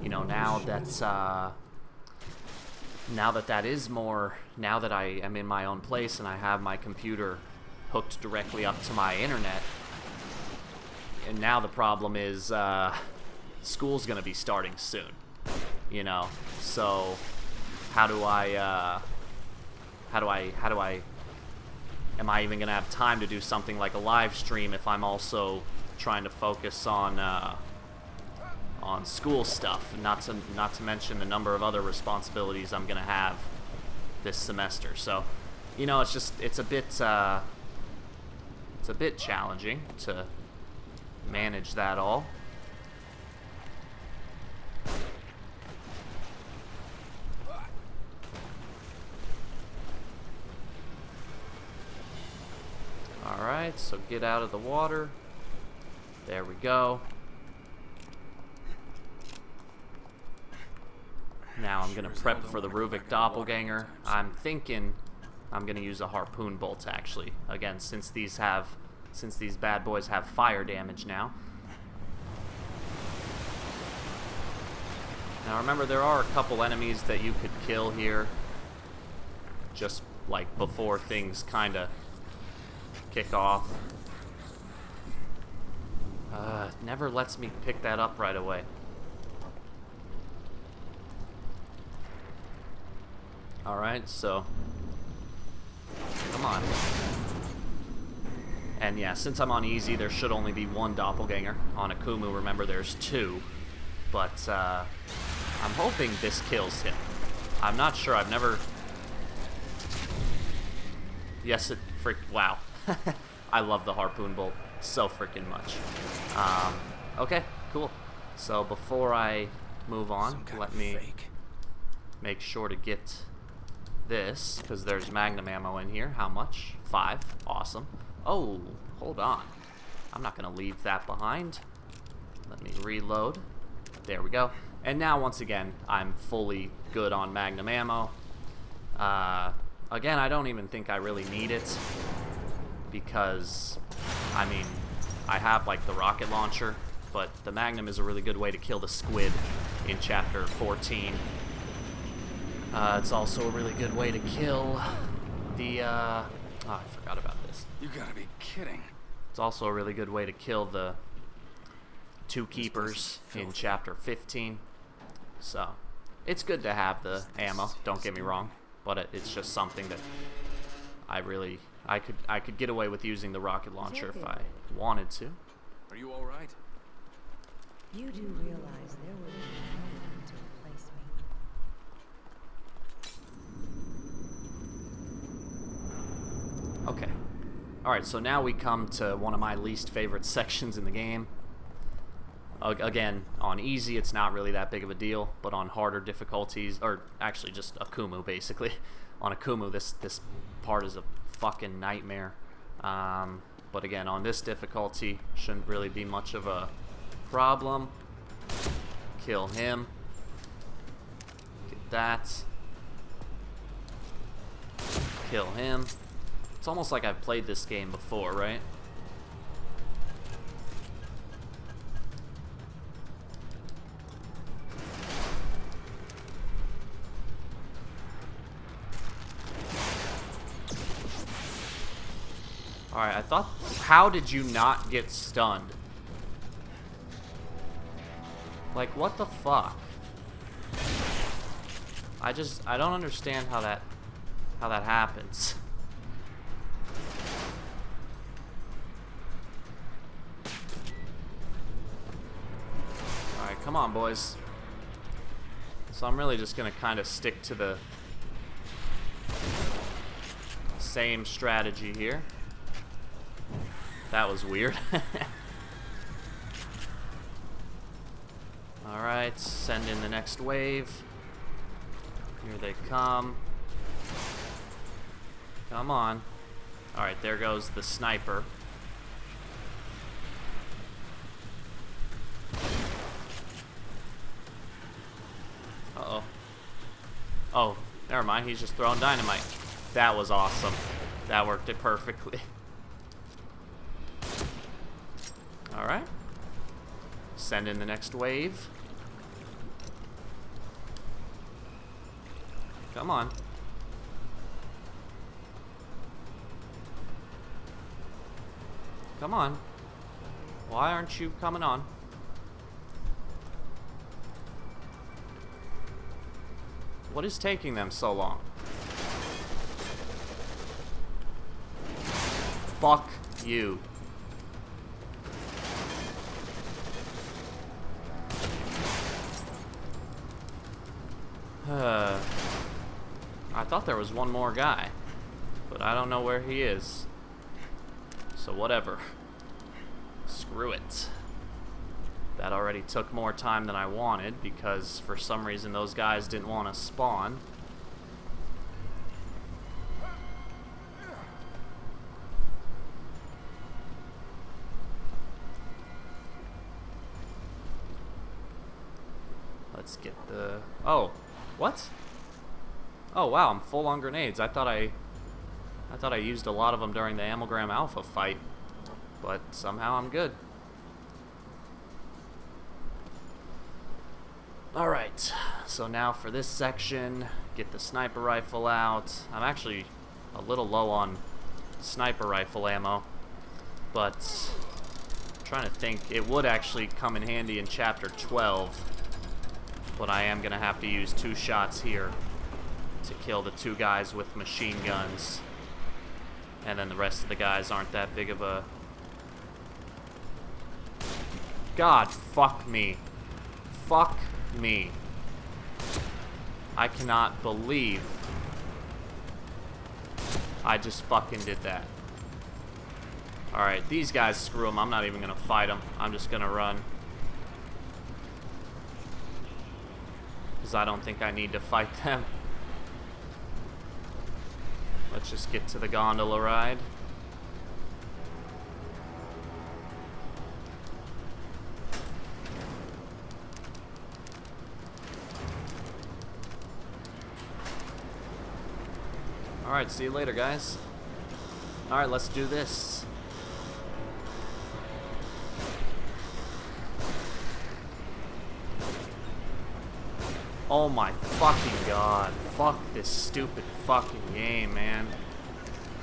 [SPEAKER 1] you know, now that is more, now that I am in my own place and I have my computer hooked directly up to my internet, and now the problem is school's gonna be starting soon, you know. So how do I am I even gonna have time to do something like a live stream if I'm also trying to focus on school stuff, not to mention the number of other responsibilities I'm gonna have this semester. So, you know, it's a bit challenging to manage that all. Alright, so get out of the water. There we go. Now I'm going to prep for the Ruvik Doppelganger. I'm thinking I'm going to use a harpoon bolt, actually. Again, since these bad boys have fire damage now. Now remember, there are a couple enemies that you could kill here, just like before things kind of kick off. Never lets me pick that up right away. Alright, so come on. And yeah, since I'm on easy, there should only be one doppelganger. On Akumu, remember, there's two. But I'm hoping this kills him. I'm not sure. I've never... Yes, it wow. I love the harpoon bolt so freaking much. Okay, cool. So before I move on, let me make sure to get this, because there's magnum ammo in here. How much? 5. Awesome. Oh, hold on. I'm not going to leave that behind. Let me reload. There we go. And now, once again, I'm fully good on magnum ammo. Again, I don't even think I really need it, because, I mean, I have, like, the rocket launcher, but the magnum is a really good way to kill the squid in Chapter 14. It's also a really good way to kill the, oh, I forgot about this.
[SPEAKER 3] You gotta be kidding.
[SPEAKER 1] It's also a really good way to kill the 2 keepers in Chapter 15. So, it's good to have the ammo, don't get me wrong, but it's just something that I could get away with using the rocket launcher if I wanted to.
[SPEAKER 3] Are you all right?
[SPEAKER 4] You do realize there will be no one to replace me.
[SPEAKER 1] Okay. Alright, so now we come to one of my least favorite sections in the game. Again, on easy, it's not really that big of a deal, but on harder difficulties, or actually just Akumu, basically. On Akumu, this part is a fucking nightmare. But again, on this difficulty, shouldn't really be much of a problem. Kill him. Get that. Kill him. It's almost like I've played this game before, right? Alright, I thought... How did you not get stunned? Like, what the fuck? I don't understand how that happens. Alright, come on, boys. So I'm really just gonna kind of stick to the same strategy here. That was weird. Alright, send in the next wave. Here they come. Come on. Alright, there goes the sniper. Uh-oh. Oh, never mind. He's just throwing dynamite. That was awesome. That worked it perfectly. Alright. Send in the next wave. Come on. Come on. Why aren't you coming on? What is taking them so long? Fuck you. I thought there was one more guy, but I don't know where he is. So whatever. Screw it. That already took more time than I wanted because for some reason those guys didn't want to spawn. Let's get the... Oh, what? Oh wow, I'm full on grenades. I thought I used a lot of them during the Amalgam Alpha fight, but somehow I'm good. Alright, so now for this section, get the sniper rifle out. I'm actually a little low on sniper rifle ammo, but I'm trying to think. It would actually come in handy in Chapter 12, but I am going to have to use 2 shots here to kill the 2 guys with machine guns. And then the rest of the guys aren't that big of a... God, fuck me. Fuck me. I cannot believe I just fucking did that. Alright, these guys, screw them. I'm not even gonna fight them. I'm just gonna run. Because I don't think I need to fight them. Let's just get to the gondola ride. Alright, see you later, guys. Alright, let's do this. Oh my fucking god. Fuck this stupid fucking game, man.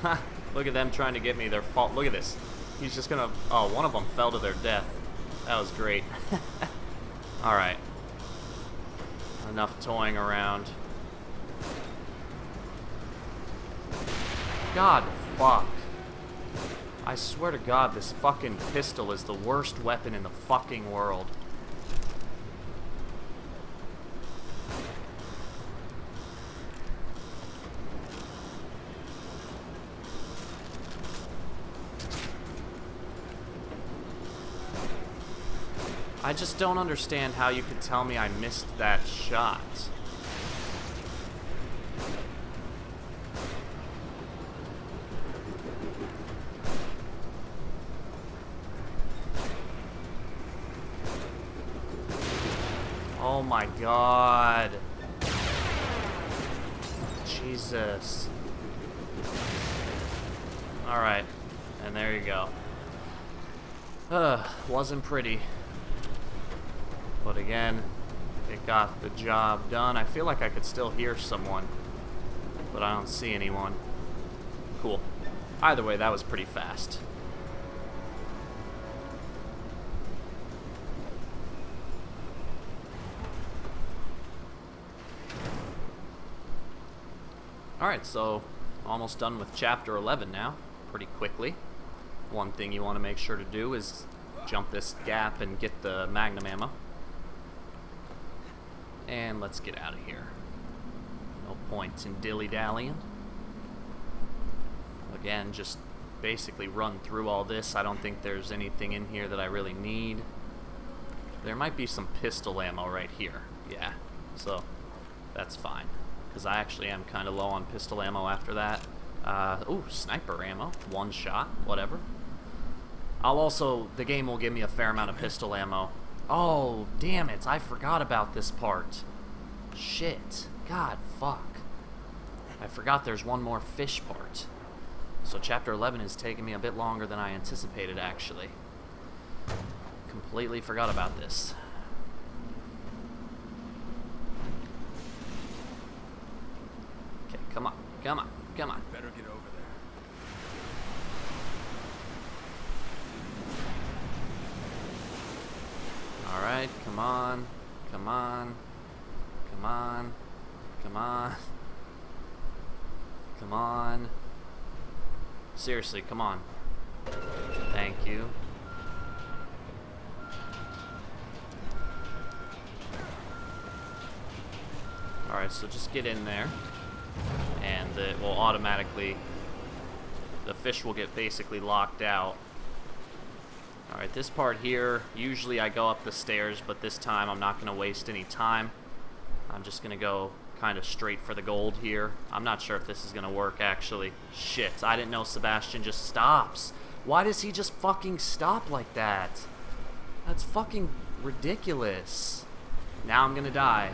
[SPEAKER 1] Ha! Look at them trying to get me. Their fault. Look at this. He's just gonna... Oh, one of them fell to their death. That was great. Alright. Enough toying around. God, fuck. I swear to God, this fucking pistol is the worst weapon in the fucking world. I just don't understand how you could tell me I missed that shot. Oh my god. Jesus. Alright. And there you go. Wasn't pretty. But again, it got the job done. I feel like I could still hear someone, but I don't see anyone. Cool. Either way, that was pretty fast. Alright, so almost done with Chapter 11 now, pretty quickly. One thing you want to make sure to do is jump this gap and get the magnum ammo. And let's get out of here. No point in dilly-dallying. Again, just basically run through all this. I don't think there's anything in here that I really need. There might be some pistol ammo right here. Yeah, so that's fine. Because I actually am kind of low on pistol ammo after that. Ooh, sniper ammo. One shot, whatever. The game will give me a fair amount of pistol ammo. Oh, damn it, I forgot about this part. Shit. God, fuck. I forgot there's one more fish part. So chapter 11 is taking me a bit longer than I anticipated, actually. Completely forgot about this. Okay, come on, come on, come on.
[SPEAKER 3] Better get over there.
[SPEAKER 1] Alright, come on, come on, come on, come on, come on. Seriously, come on. Thank you. Alright, so just get in there, and it will automatically, the fish will get basically locked out. Alright, this part here, usually I go up the stairs, but this time I'm not going to waste any time. I'm just going to go kind of straight for the gold here. I'm not sure if this is going to work, actually. Shit, I didn't know Sebastian just stops. Why does he just fucking stop like that? That's fucking ridiculous. Now I'm going to die.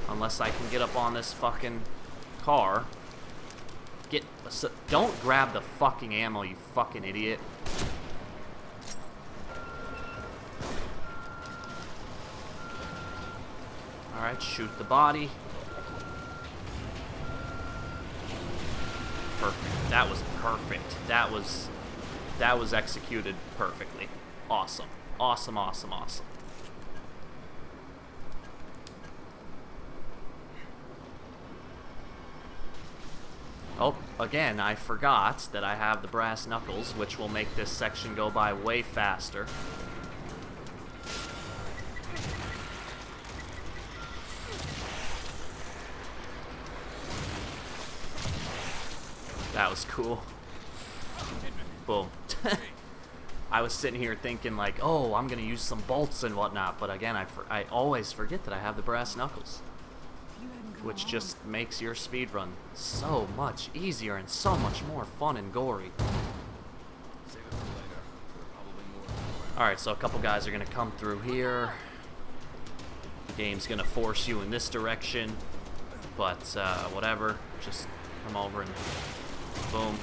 [SPEAKER 1] Unless I can get up on this fucking car. Don't grab the fucking ammo, you fucking idiot. Alright, shoot the body. Perfect. That was perfect. That was executed perfectly. Awesome. Awesome, awesome, awesome. Oh, again, I forgot that I have the brass knuckles, which will make this section go by way faster. That was cool. Boom. I was sitting here thinking like, oh, I'm going to use some bolts and whatnot, but again, I always forget that I have the brass knuckles, which just makes your speedrun so much easier and so much more fun and gory. Alright, so a couple guys are going to come through here. The game's going to force you in this direction, but whatever, just come over and boom.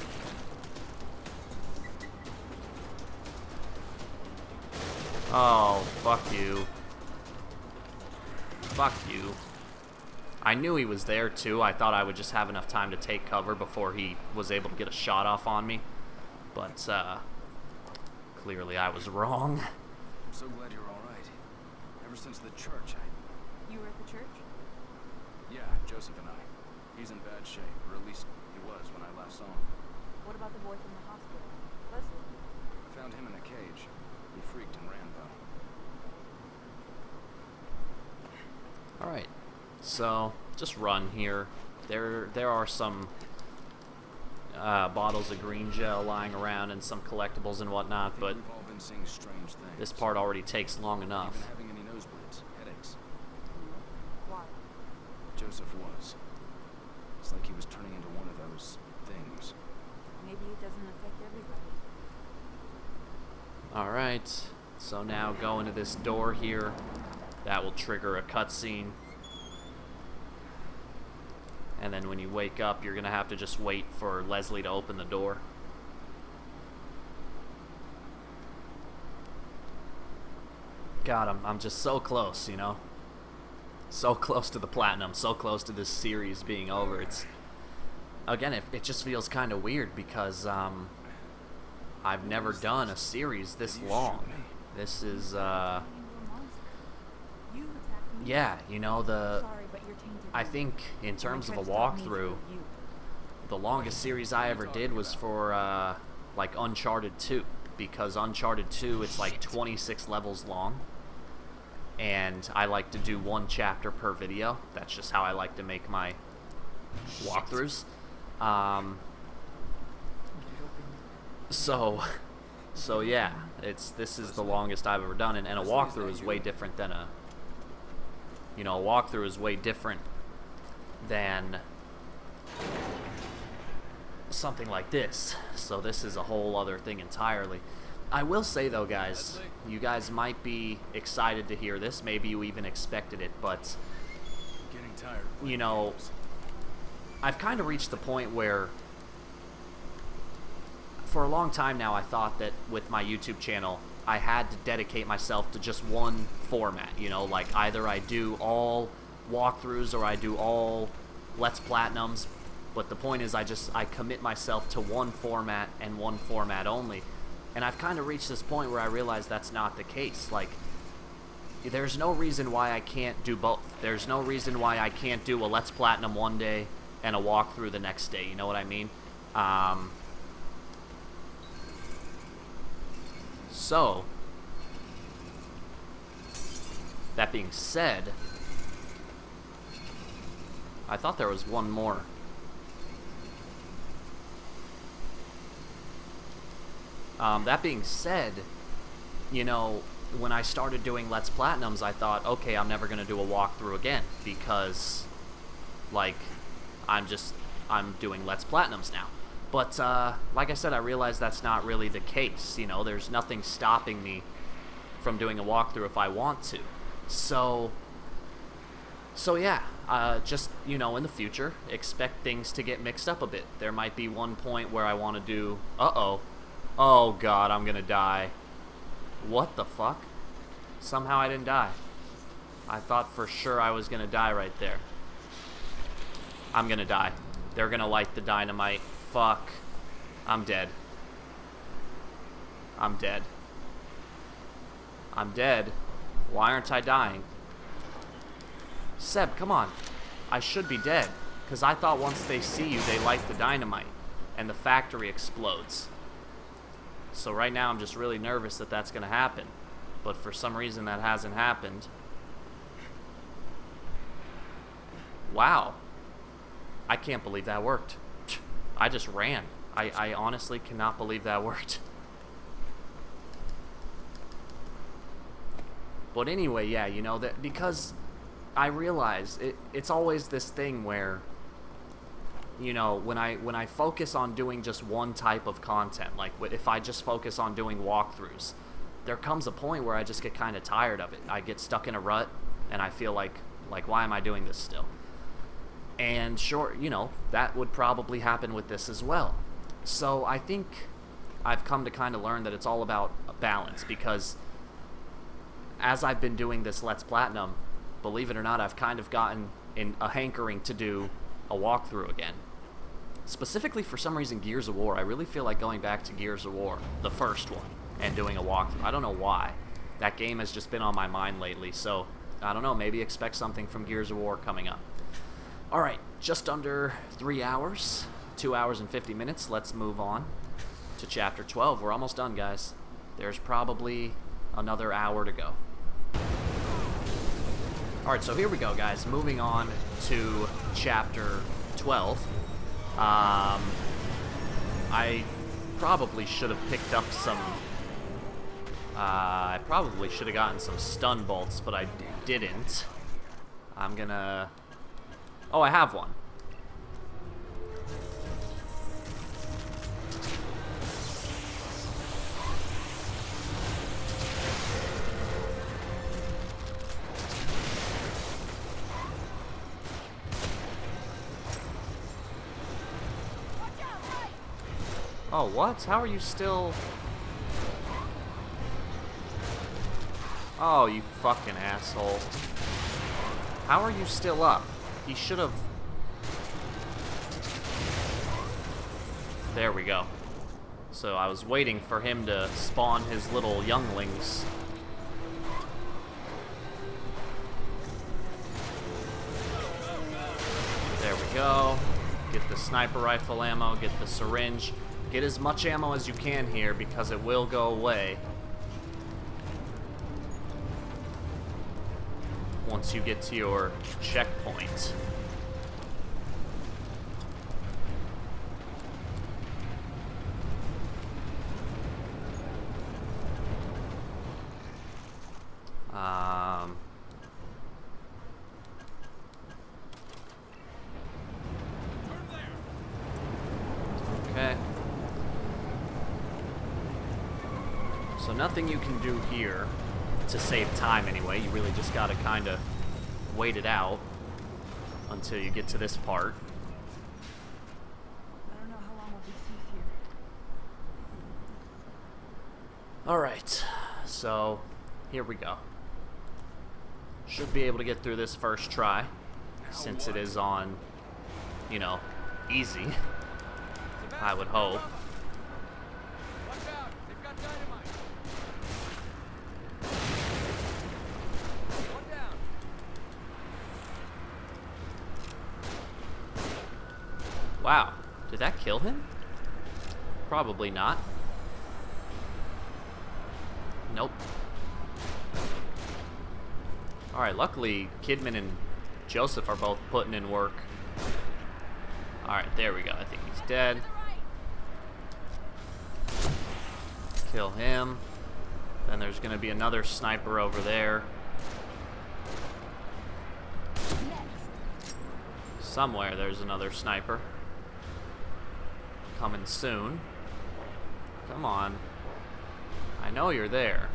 [SPEAKER 1] Oh, fuck you. Fuck you. I knew he was there too. I thought I would just have enough time to take cover before he was able to get a shot off on me. But, clearly I was wrong.
[SPEAKER 3] I'm so glad you're alright. Ever since the church,
[SPEAKER 5] You were at the church?
[SPEAKER 3] Yeah, Joseph and I. He's in bad shape, or at least he was when I last saw him.
[SPEAKER 5] What about the boy from the hospital? Leslie?
[SPEAKER 3] I found him in a cage. He freaked and ran, though.
[SPEAKER 1] Alright. So, just run here. There are some bottles of green gel lying around and some collectibles and whatnot, but
[SPEAKER 3] We've all been seeing strange things.
[SPEAKER 1] this part already takes long
[SPEAKER 3] Been
[SPEAKER 1] enough.
[SPEAKER 3] having any nosebleeds, headaches.
[SPEAKER 5] Why?
[SPEAKER 3] Joseph was. It's like he was turning into one of those things.
[SPEAKER 5] Maybe it doesn't affect everybody.
[SPEAKER 1] Alright, so now go into this door here. That will trigger a cutscene. And then when you wake up, you're going to have to just wait for Leslie to open the door. God, I'm just so close, you know? So close to the platinum, so close to this series being over. It's, again, it just feels kind of weird because I've never done a series this long. This is,
[SPEAKER 5] You attacked me.
[SPEAKER 1] yeah, you know,
[SPEAKER 5] Sorry, but you're tainted.
[SPEAKER 1] I think in terms of a
[SPEAKER 5] Tried to stop me
[SPEAKER 1] walkthrough,
[SPEAKER 5] through you.
[SPEAKER 1] the longest series I ever did was for, like, Uncharted 2. Because Uncharted 2, it's like 26 levels long. And I like to do one chapter per video. That's just how I like to make my walkthroughs. So yeah, this is the longest I've ever done, and a walkthrough is way different than a walkthrough is way different than something like this. So this is a whole other thing entirely. I will say though, guys, you guys might be excited to hear this. Maybe you even expected it, but
[SPEAKER 3] Getting tired. Of playing
[SPEAKER 1] you know,
[SPEAKER 3] games.
[SPEAKER 1] I've kind of reached the point where for a long time now I thought that with my YouTube channel I had to dedicate myself to just one format, you know, like either I do all walkthroughs or I do all Let's Platinums, but the point is I commit myself to one format and one format only. And I've kind of reached this point where I realize that's not the case. Like, there's no reason why I can't do both. There's no reason why I can't do a Let's Platinum one day and a walkthrough the next day, you know what I mean? So, that being said, I thought there was one more. That being said, you know, when I started doing Let's Platinums, I thought, okay, I'm never going to do a walkthrough again because, like, I'm doing Let's Platinums now. But, like I said, I realized that's not really the case. You know, there's nothing stopping me from doing a walkthrough if I want to. So yeah, just, you know, in the future, expect things to get mixed up a bit. There might be one point where I want to do, oh god, I'm gonna die. What the fuck? Somehow I didn't die. I thought for sure I was gonna die right there. I'm gonna die. They're gonna light the dynamite. Fuck. I'm dead. I'm dead. I'm dead. Why aren't I dying? Seb, come on. I should be dead. Because I thought once they see you, they light the dynamite. And the factory explodes. So right now I'm just really nervous that that's going to happen. But for some reason that hasn't happened. Wow. I can't believe that worked. I just ran. I honestly cannot believe that worked. But anyway, yeah, you know, that because I realize it's always this thing where, you know, when I focus on doing just one type of content, like if I just focus on doing walkthroughs, there comes a point where I just get kind of tired of it. I get stuck in a rut, and I feel like why am I doing this still? And sure, you know, that would probably happen with this as well. So I think I've come to kind of learn that it's all about a balance, because as I've been doing this Let's Platinum, believe it or not, I've kind of gotten in a hankering to do a walkthrough again. Specifically, for some reason, Gears of War. I really feel like going back to Gears of War, the first one, and doing a walkthrough. I don't know why. That game has just been on my mind lately, so I don't know, maybe expect something from Gears of War coming up. Alright, just under 3 hours, 2 hours and 50 minutes. Let's move on to Chapter 12. We're almost done, guys. There's probably another hour to go. Alright, so here we go, guys. Moving on to Chapter 12. I probably should have picked up some... I probably should have gotten some stun bolts, but I didn't. I'm gonna... Oh, I have one. Oh, what? How are you still... Oh, you fucking asshole. How are you still up? He should have... There we go. So I was waiting for him to spawn his little younglings. There we go. Get the sniper rifle ammo, get the syringe. Get as much ammo as you can here, because it will go away once you get to your checkpoint. nothing you can do here to save time anyway. You really just gotta kind of wait it out until you get to this part.
[SPEAKER 5] I don't know how long we'll be safe here.
[SPEAKER 1] Alright, so here we go. Should be able to get through this first try, since it is on, you know, easy, I would hope.
[SPEAKER 3] Watch out! They've got dynamite! One down!
[SPEAKER 1] Wow, did that kill him? Probably not. Nope. Alright, luckily Kidman and Joseph are both putting in work. Alright, there we go. I think he's dead. Kill him. Then there's going to be another sniper over there. Somewhere there's another sniper. Coming soon. Come on. I know you're there.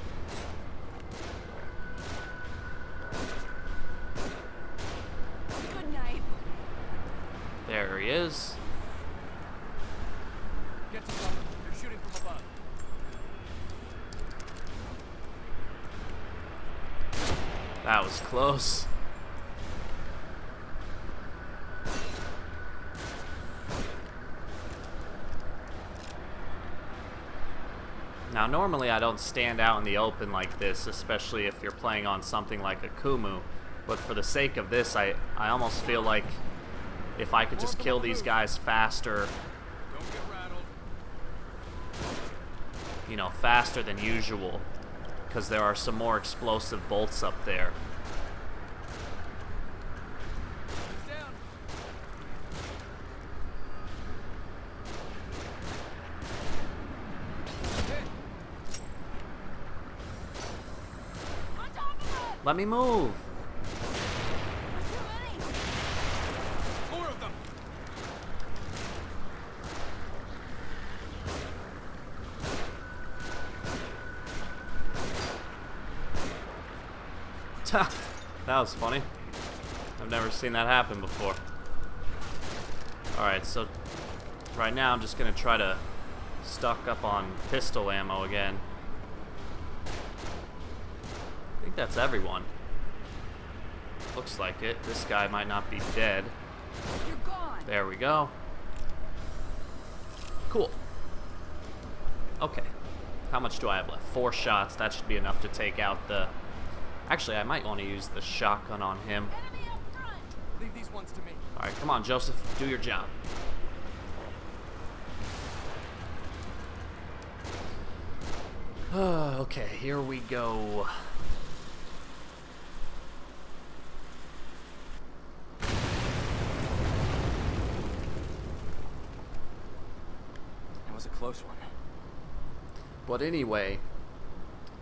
[SPEAKER 5] Good night.
[SPEAKER 1] There he is.
[SPEAKER 3] Get to cover. They're shooting from above.
[SPEAKER 1] That was close. Now, normally I don't stand out in the open like this, especially if you're playing on something like a Kumu. But for the sake of this, I almost feel like if I could just kill these guys faster,
[SPEAKER 3] Don't get rattled.
[SPEAKER 1] you know, faster than usual, because there are some more explosive bolts up there.
[SPEAKER 3] He's down. Hit.
[SPEAKER 5] On top of us!
[SPEAKER 1] Let me move!
[SPEAKER 5] There's too many!
[SPEAKER 3] More of them.
[SPEAKER 1] That was funny. I've never seen that happen before. Alright, so right now I'm just gonna try to stock up on pistol ammo again. I think that's everyone. Looks like it. This guy might not be dead.
[SPEAKER 5] You're gone!
[SPEAKER 1] There we go. Cool. Okay. How much do I have left? 4 shots. That should be enough to take out the... Actually, I might want to use the shotgun on him.
[SPEAKER 5] Enemy up front!
[SPEAKER 3] Leave these ones to me.
[SPEAKER 1] Alright, come on, Joseph. Do your job. Okay, here we go.
[SPEAKER 3] That was a close one.
[SPEAKER 1] But anyway,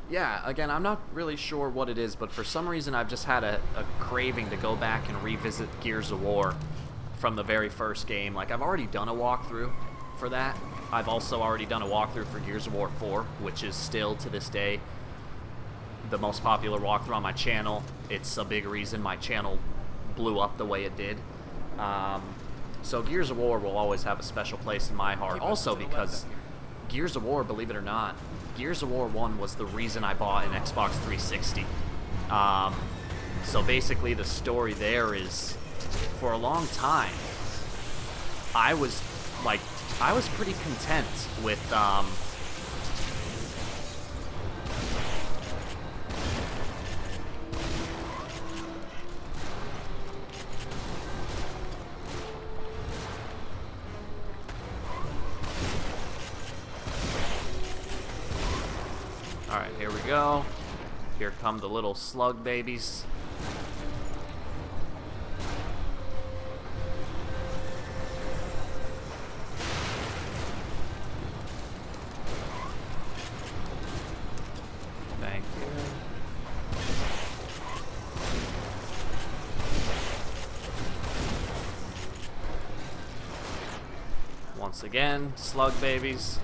[SPEAKER 1] yeah, again, I'm not really sure what it is, but for some reason I've just had a craving to go back and revisit Gears of War from the very first game. Like, I've already done a walkthrough for that. I've also already done a walkthrough for Gears of War 4, which is still, to this day, the most popular walkthrough on my channel. It's a big reason my channel blew up the way it did. So Gears of War will always have a special place in my heart. Also because Gears of War, believe it or not, Gears of War 1 was the reason I bought an Xbox 360. So basically the story there is, for a long time, I was pretty content with, Alright, here we go. Here come the little slug babies. Thank you. Once again, slug babies.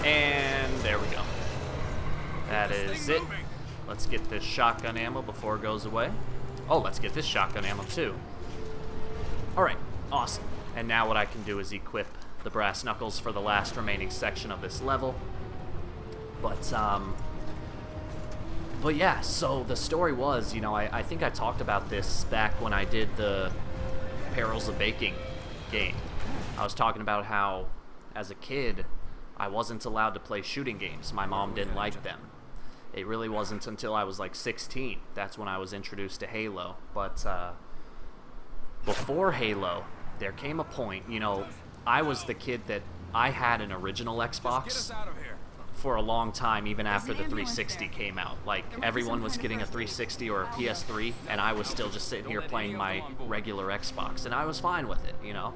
[SPEAKER 1] And there we go. That is it. Let's get this shotgun ammo before it goes away. Oh, let's get this shotgun ammo too. Alright, awesome. And now what I can do is equip the brass knuckles for the last remaining section of this level. But yeah, so the story was, you know, I think I talked about this back when I did the Perils of Baking game. I was talking about how, as a kid, I wasn't allowed to play shooting games. My mom didn't like them. It really wasn't until I was like 16. That's when I was introduced to Halo. But before Halo, there came a point, you know, I was the kid that I had an original Xbox for a long time, even after the 360 came out. Like, everyone was getting a 360 or a PS3, and I was still just sitting here playing my regular Xbox, and I was fine with it, you know?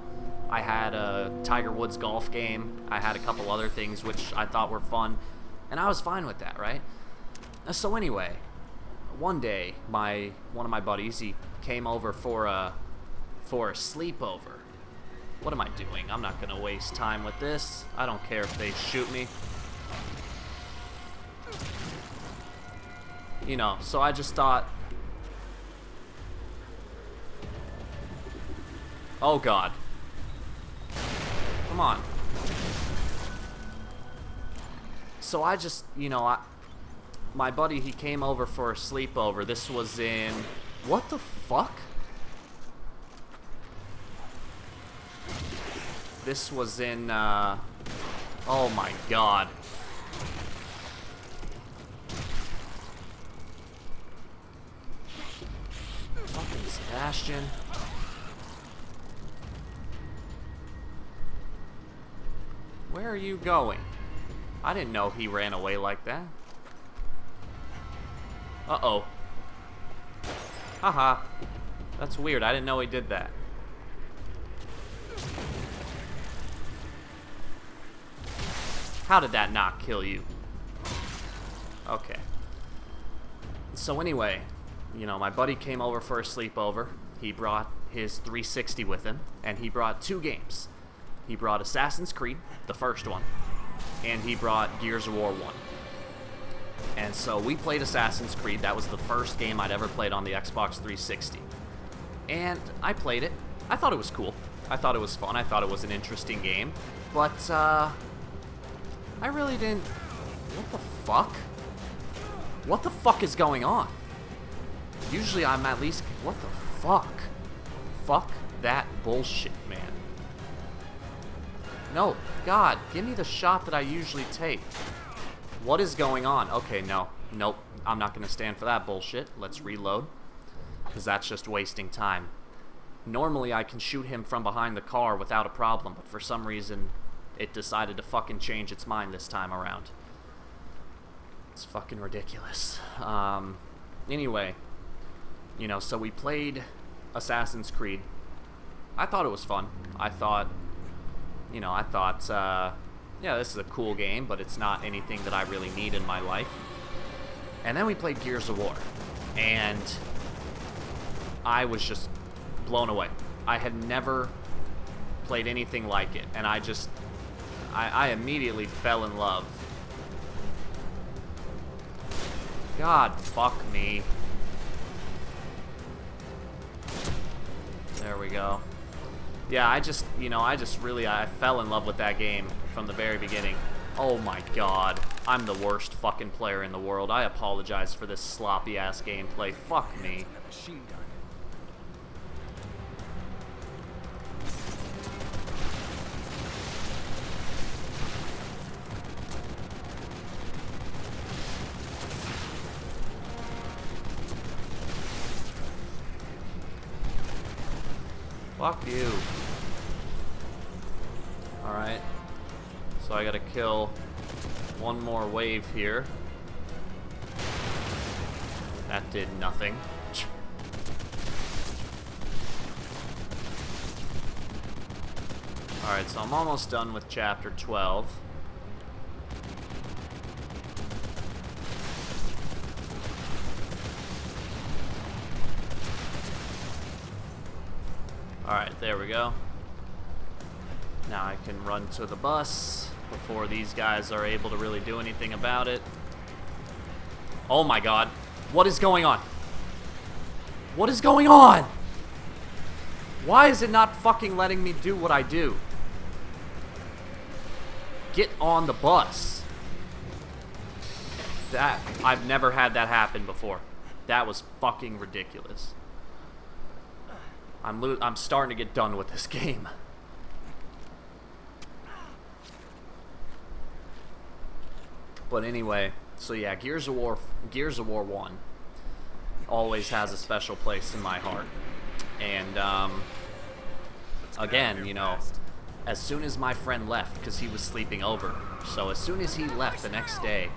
[SPEAKER 1] I had a Tiger Woods golf game, I had a couple other things which I thought were fun, and I was fine with that, right? So anyway, one day, one of my buddies, he came over for a sleepover. What am I doing? I'm not gonna waste time with this. I don't care if they shoot me. You know, so I just thought, oh God. Come on. So I just, you know, my buddy, he came over for a sleepover. This was in, what the fuck? This was in, oh my God. Fucking Sebastian. Where are you going? I didn't know he ran away like that. Uh-oh. Haha. That's weird. I didn't know he did that. How did that not kill you? Okay. So anyway, you know, my buddy came over for a sleepover. He brought his 360 with him, and he brought 2 games. He brought Assassin's Creed, the first one, and he brought Gears of War 1. And so we played Assassin's Creed. That was the first game I'd ever played on the Xbox 360. And I played it. I thought it was cool. I thought it was fun. I thought it was an interesting game. But, I really didn't... What the fuck? What the fuck is going on? Usually I'm at least... What the fuck? Fuck that bullshit, man. No, God, give me the shot that I usually take. What is going on? Okay, no. Nope. I'm not going to stand for that bullshit. Let's reload. Because that's just wasting time. Normally I can shoot him from behind the car without a problem, but for some reason it decided to fucking change its mind this time around. It's fucking ridiculous. Anyway, you know, so we played Assassin's Creed. I thought it was fun. I thought, yeah, this is a cool game, but it's not anything that I really need in my life. And then we played Gears of War, and I was just blown away. I had never played anything like it, and I immediately fell in love. God, fuck me. There we go. Yeah, I fell in love with that game from the very beginning. Oh my God. I'm the worst fucking player in the world. I apologize for this sloppy-ass gameplay. Fuck me. Fuck you. Alright. So I gotta kill one more wave here. That did nothing. Alright, so I'm almost done with chapter 12. Alright, there we go. Now I can run to the bus. before these guys are able to really do anything about it. Oh my god. What is going on? What is going on? Why is it not fucking letting me do what I do? Get on the bus. That, I've never had that happen before. That was fucking ridiculous. I'm starting to get done with this game. But anyway, so yeah, Gears of War 1 always has a special place in my heart. And again, you know, as soon as my friend left, because he was sleeping over, so as soon as he left the next day,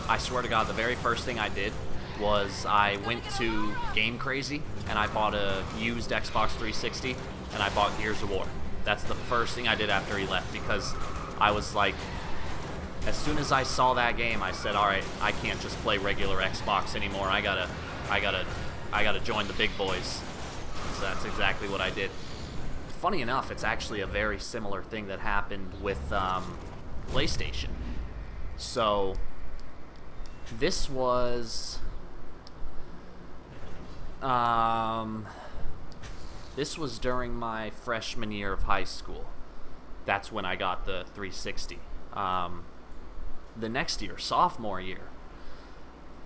[SPEAKER 1] I swear to God, the very first thing I did was I went to Game Crazy and I bought a used Xbox 360 and I bought Gears of War. That's the first thing I did after he left, because I was like, as soon as I saw that game, I said, all right, I can't just play regular Xbox anymore. I gotta join the big boys. So that's exactly what I did. Funny enough, it's actually a very similar thing that happened with PlayStation. So this was during my freshman year of high school. That's when I got the 360. The next year, sophomore year,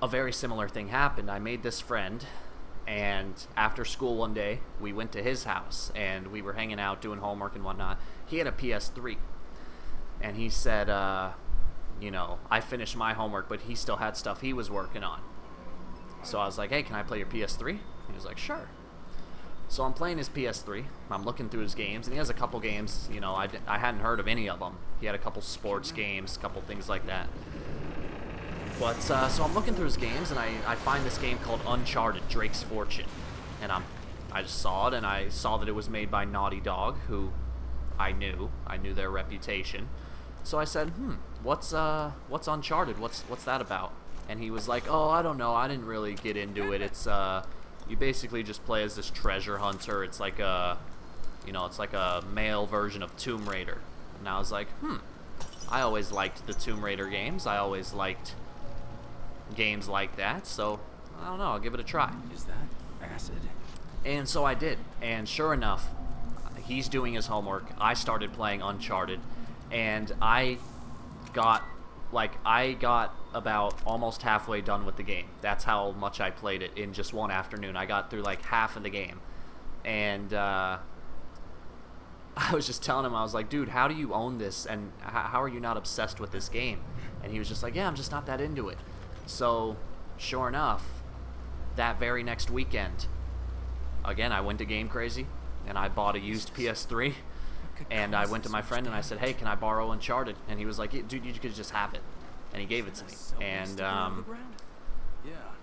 [SPEAKER 1] a very similar thing happened. I made this friend, and after school one day, we went to his house, and we were hanging out, doing homework and whatnot. He had a PS3, and he said, you know, I finished my homework, but he still had stuff he was working on. So I was like, hey, can I play your PS3? He was like, sure. So I'm playing his PS3, I'm looking through his games, and he has a couple games, you know, I hadn't heard of any of them. He had a couple sports games, a couple things like that. But, so I'm looking through his games, and I find this game called Uncharted, Drake's Fortune. And I just saw it, and I saw that it was made by Naughty Dog, who I knew their reputation. So I said, what's Uncharted, what's that about? And he was like, oh, I don't know, I didn't really get into it. It's, you basically just play as this treasure hunter. It's like a, you know, it's like a male version of Tomb Raider. And I was like, I always liked the Tomb Raider games. I always liked games like that. So, I don't know, I'll give it a try.
[SPEAKER 3] Is that acid?
[SPEAKER 1] And so I did. And sure enough, he's doing his homework. I started playing Uncharted. And I got about almost halfway done with the game. That's how much I played it in just one afternoon. I got through like half of the game. And I was just telling him, I was like, dude, how do you own this? And how are you not obsessed with this game? And he was just like, yeah, I'm just not that into it. So, sure enough, that very next weekend, again, I went to Game Crazy, and I bought a used PS3. And I went to my friend and I said, hey, can I borrow Uncharted? And he was like, dude, you could just have it. And he gave it to me. And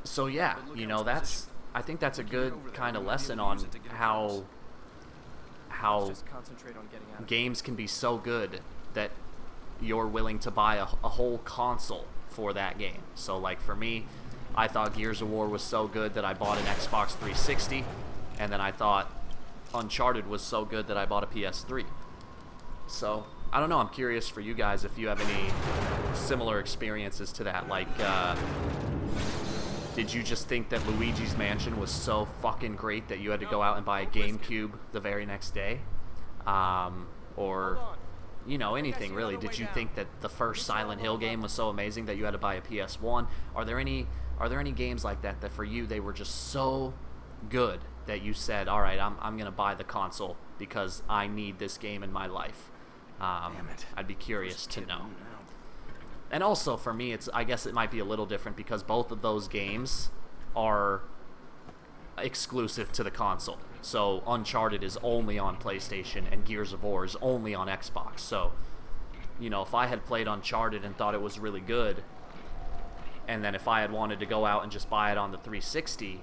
[SPEAKER 1] so yeah, you know, I think that's a good kind of lesson on how games can be so good that you're willing to buy a whole console for that game. So like for me, I thought Gears of War was so good that I bought an Xbox 360, and then I thought Uncharted was so good that I bought a PS3. So, I don't know, I'm curious for you guys if you have any similar experiences to that. Like, did you just think that Luigi's Mansion was so fucking great that you had to go out and buy a GameCube the very next day? Or, you know, anything really. Did you think that the first Silent Hill game was so amazing that you had to buy a PS1? Are there any games like that for you, they were just so good that you said, all right, I'm going to buy the console because I need this game in my life? I'd be curious to know. And also for me, I guess it might be a little different because both of those games are exclusive to the console. So Uncharted is only on PlayStation and Gears of War is only on Xbox. So, you know, if I had played Uncharted and thought it was really good, and then if I had wanted to go out and just buy it on the 360,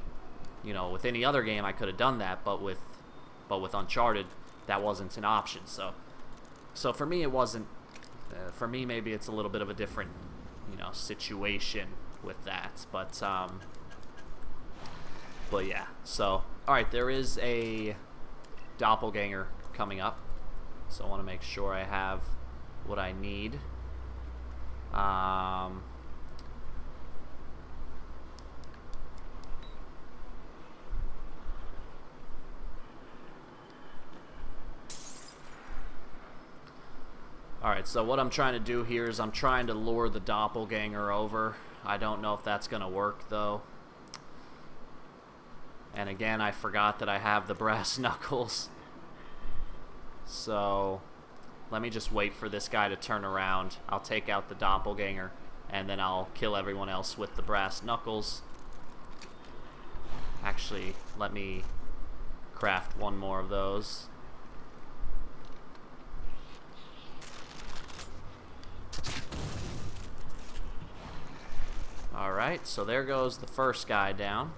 [SPEAKER 1] you know, with any other game I could have done that, but with Uncharted, that wasn't an option. So for me, it wasn't. For me, maybe it's a little bit of a different, you know, situation with that. But yeah. So all right, there is a doppelganger coming up, so I want to make sure I have what I need. Alright, so what I'm trying to do here is I'm trying to lure the doppelganger over. I don't know if that's going to work, though. And again, I forgot that I have the brass knuckles. So, let me just wait for this guy to turn around. I'll take out the doppelganger, and then I'll kill everyone else with the brass knuckles. Actually, let me craft one more of those. Alright, so there goes the first guy down.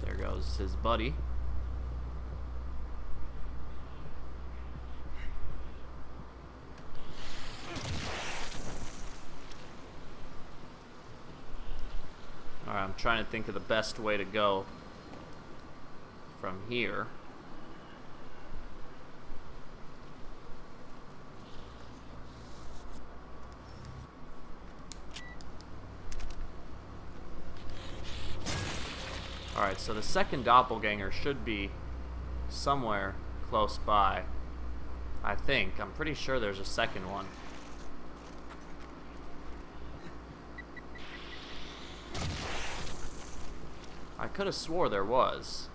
[SPEAKER 1] There goes his buddy. Alright, I'm trying to think of the best way to go from here. Alright, so the second doppelganger should be somewhere close by. I think. I'm pretty sure there's a second one. I could have swore there was.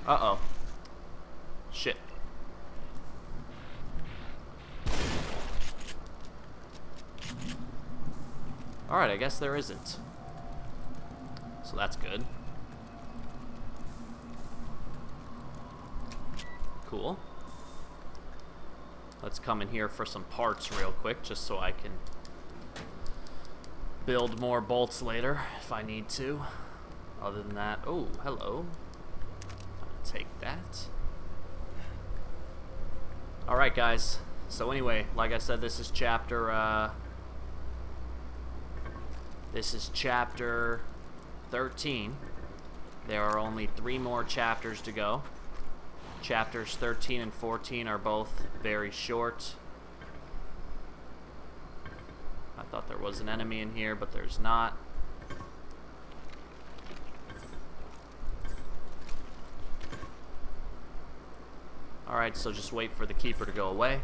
[SPEAKER 1] Uh-oh. Shit. Alright, I guess there isn't. So that's good. Cool. Let's come in here for some parts real quick, just so I can build more bolts later if I need to. Other than that, oh, hello. I'll take that. Alright, guys. So anyway, like I said, this is chapter, this is chapter 13. There are only 3 more chapters to go. Chapters 13 and 14 are both very short. I thought there was an enemy in here, but there's not. Alright, so just wait for the keeper to go away.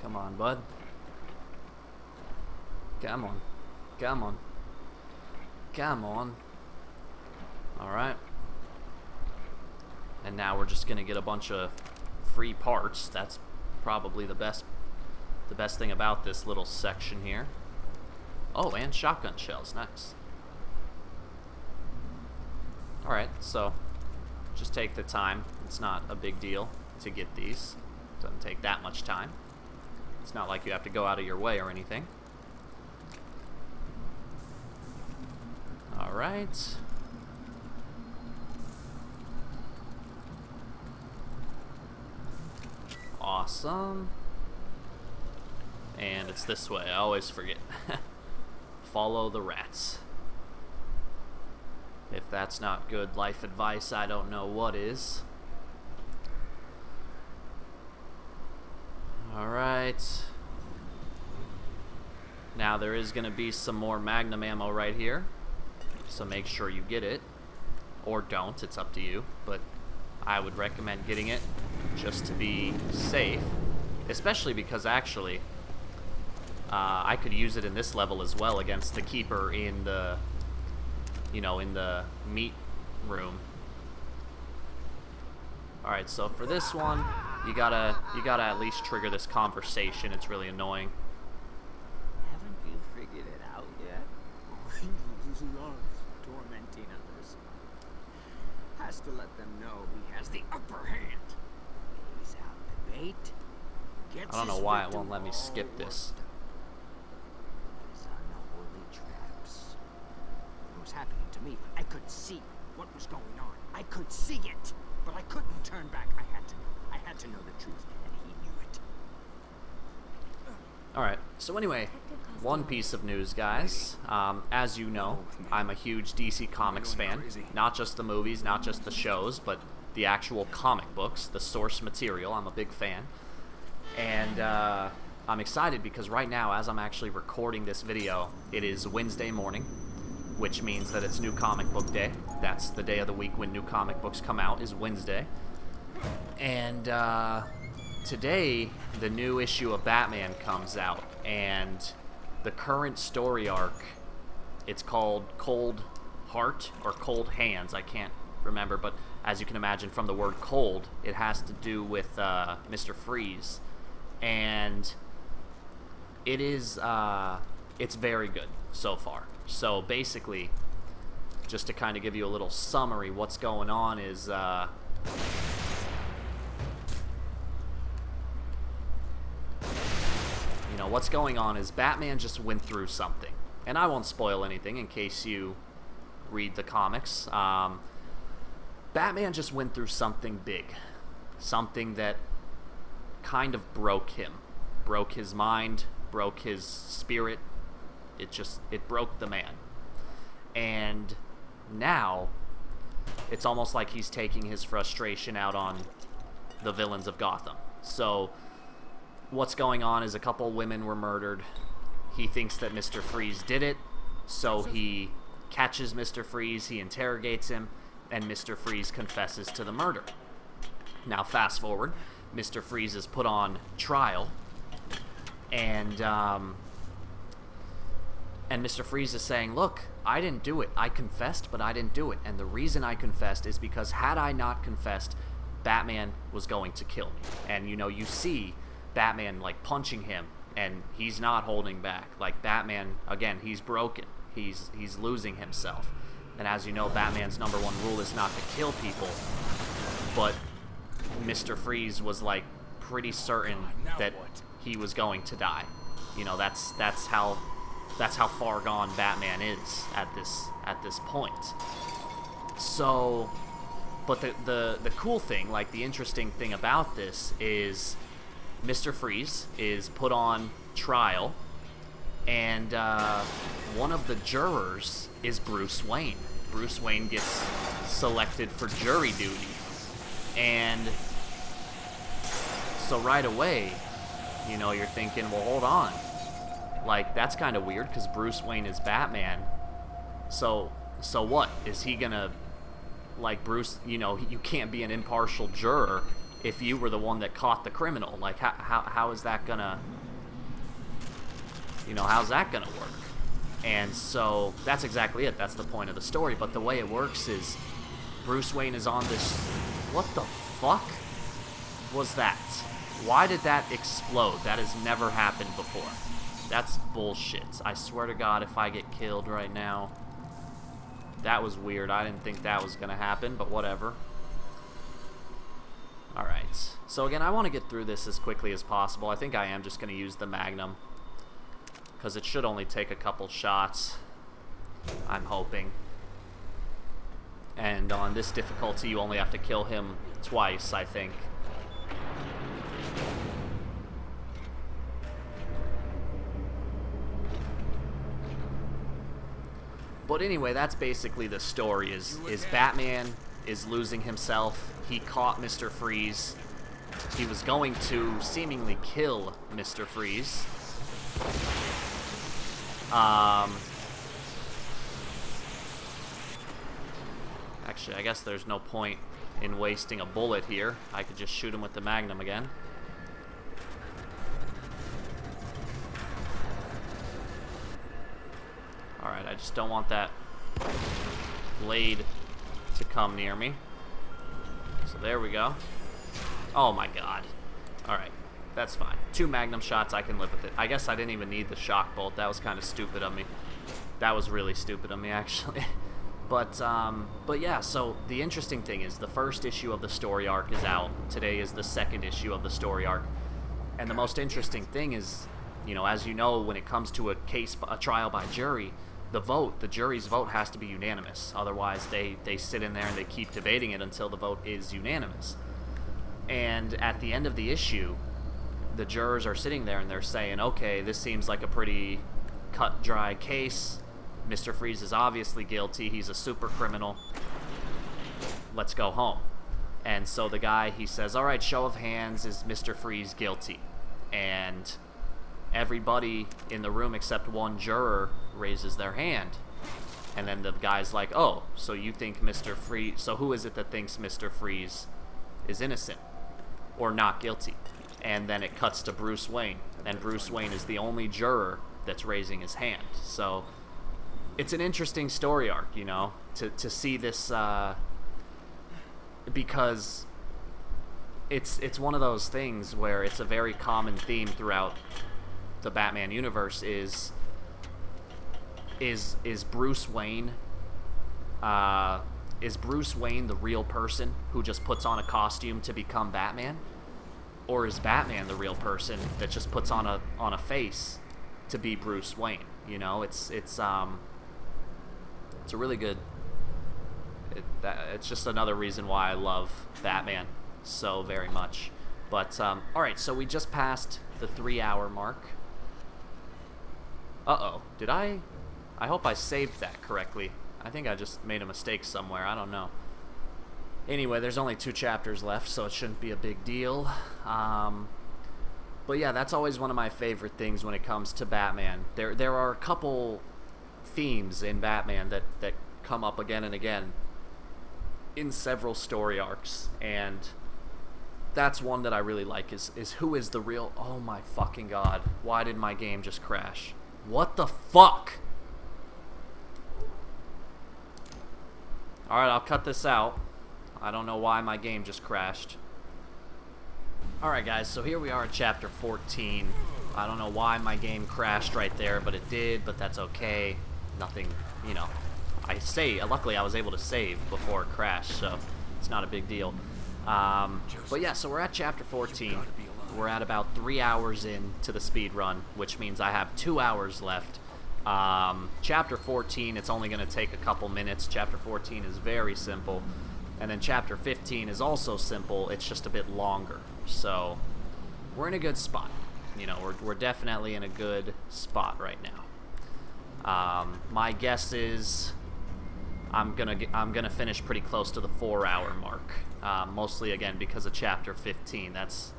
[SPEAKER 1] Come on, bud. Come on. Come on. Come on. Alright. And now we're just gonna get a bunch of free parts. That's probably the best thing about this little section here. Oh, and shotgun shells. Nice. Alright, so just take the time. It's not a big deal to get these. It doesn't take that much time. It's not like you have to go out of your way or anything. Alright. Awesome. And it's this way. I always forget. Follow the rats. If that's not good life advice, I don't know what is. Alright. Now there is going to be some more Magnum ammo right here. So make sure you get it. Or don't, it's up to you. But I would recommend getting it just to be safe. Especially because actually, I could use it in this level as well against the keeper in the, you know, in the meat room. Alright, so for this one, you gotta at least trigger this conversation. It's really annoying.
[SPEAKER 6] Haven't you figured it out yet? He loves tormenting others. Has to let them know he has the upper hand. He's out the bait.
[SPEAKER 1] I don't know why it won't let me skip this.
[SPEAKER 6] These unholy traps. It was happening to me. I could see what was going on. I could see it, but I couldn't turn back. I had to know. I had to know the truth, and he knew it.
[SPEAKER 1] Alright, so anyway, one piece of news, guys. As you know, I'm a huge DC Comics fan. Not just the movies, not just the shows, but the actual comic books, the source material. I'm a big fan. And I'm excited because right now, as I'm actually recording this video, it is Wednesday morning, which means that it's New Comic Book Day. That's the day of the week when new comic books come out, is Wednesday. And today, the new issue of Batman comes out, and the current story arc, it's called Cold Heart or Cold Hands, I can't remember, but as you can imagine from the word cold, it has to do with Mr. Freeze. And it is, it's very good so far. So basically, just to kind of give you a little summary, what's going on is, what's going on is Batman just went through something. And I won't spoil anything in case you read the comics. Batman just went through something big. Something that kind of broke him. Broke his mind, broke his spirit. It broke the man. And now, it's almost like he's taking his frustration out on the villains of Gotham. So, what's going on is a couple women were murdered. He thinks that Mr. Freeze did it, so he catches Mr. Freeze, he interrogates him, and Mr. Freeze confesses to the murder. Now, fast forward, Mr. Freeze is put on trial, and Mr. Freeze is saying, look, I didn't do it. I confessed, but I didn't do it. And the reason I confessed is because had I not confessed, Batman was going to kill me. And, you see Batman, like, punching him, and he's not holding back. Like, Batman, again, he's broken. He's losing himself. And as you know, Batman's #1 rule is not to kill people. But Mr. Freeze was, like, pretty certain that he was going to die. That's how far gone Batman is at this point. So, but the cool thing, like the interesting thing about this is Mr. Freeze is put on trial, and one of the jurors is Bruce Wayne. Bruce Wayne gets selected for jury duty, and so right away, you're thinking, well, hold on. Like, that's kind of weird, because Bruce Wayne is Batman. So what? Is he gonna, like, Bruce, you can't be an impartial juror if you were the one that caught the criminal. Like, how is that gonna, how's that gonna work? And so, that's exactly it. That's the point of the story. But the way it works is, Bruce Wayne is on this, what the fuck was that? Why did that explode? That has never happened before. That's bullshit. I swear to God, if I get killed right now. That was weird. I didn't think that was going to happen, but whatever. Alright. So again, I want to get through this as quickly as possible. I think I am just going to use the Magnum, because it should only take a couple shots. I'm hoping. And on this difficulty, you only have to kill him twice, I think. But anyway, that's basically the story, is Batman is losing himself. He caught Mr. Freeze. He was going to seemingly kill Mr. Freeze. Actually, I guess there's no point in wasting a bullet here. I could just shoot him with the Magnum again. Alright, I just don't want that blade to come near me. So there we go. Oh my god. Alright, that's fine. 2 Magnum shots, I can live with it. I guess I didn't even need the shock bolt. That was kind of stupid of me. That was really stupid of me, actually. But yeah, so the interesting thing is the first issue of the story arc is out. Today is the second issue of the story arc. And the most interesting thing is, as you know, when it comes to a trial by jury, the jury's vote has to be unanimous. Otherwise, they sit in there and they keep debating it until the vote is unanimous. And at the end of the issue, the jurors are sitting there and they're saying, okay, this seems like a pretty cut dry case. Mr. Freeze is obviously guilty. He's a super criminal. Let's go home. And so the guy, he says, all right, show of hands, is Mr. Freeze guilty? And everybody in the room except one juror raises their hand. And then the guy's like, oh, so you think Mr. Freeze... So who is it that thinks Mr. Freeze is innocent or not guilty? And then it cuts to Bruce Wayne. And Bruce Wayne is the only juror that's raising his hand. So it's an interesting story arc, you know, to see this... because it's one of those things where it's a very common theme throughout the Batman universe is Bruce Wayne the real person who just puts on a costume to become Batman, or is Batman the real person that just puts on a face to be Bruce Wayne? You know, it's a really good. It's just another reason why I love Batman so very much. But, alright, so we just passed the 3-hour mark. Uh-oh. Did I hope I saved that correctly. I think I just made a mistake somewhere. I don't know. Anyway, there's only 2 chapters left, so it shouldn't be a big deal. But yeah, that's always one of my favorite things when it comes to Batman. There are a couple themes in Batman that come up again and again in several story arcs, and that's one that I really like is who is the real... Oh my fucking god. Why did my game just crash? What the fuck? Alright, I'll cut this out. I don't know why my game just crashed. Alright guys, so here we are at chapter 14. I don't know why my game crashed right there, but it did, but that's okay. Nothing, you know. Luckily I was able to save before it crashed, so it's not a big deal. But yeah, so we're at chapter 14. We're at about 3 hours into the speed run, which means I have 2 hours left. Chapter 14, it's only going to take a couple minutes. Chapter 14 is very simple. And then chapter 15 is also simple, it's just a bit longer. So we're in a good spot. You know, we're definitely in a good spot right now. My guess is I'm gonna finish pretty close to the 4-hour mark. Mostly again because of chapter 15. That's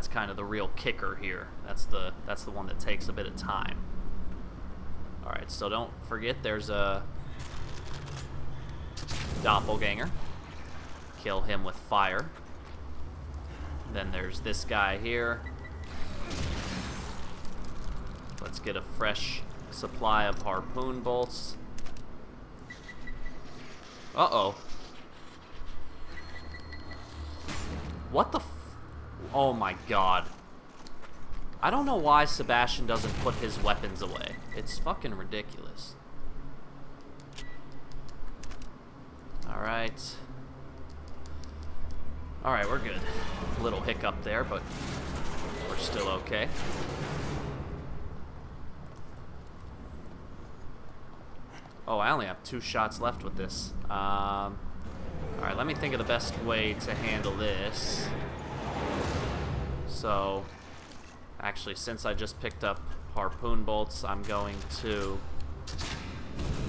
[SPEAKER 1] kind of the real kicker here. That's the one that takes a bit of time. All right, so don't forget there's a doppelganger. Kill him with fire. Then there's this guy here. Let's get a fresh supply of harpoon bolts. Uh-oh. What the f... Oh my god. I don't know why Sebastian doesn't put his weapons away. It's fucking ridiculous. Alright. Alright, we're good. Little hiccup there, but we're still okay. Oh, I only have 2 shots left with this. Alright, let me think of the best way to handle this. So, actually, since I just picked up harpoon bolts, I'm going to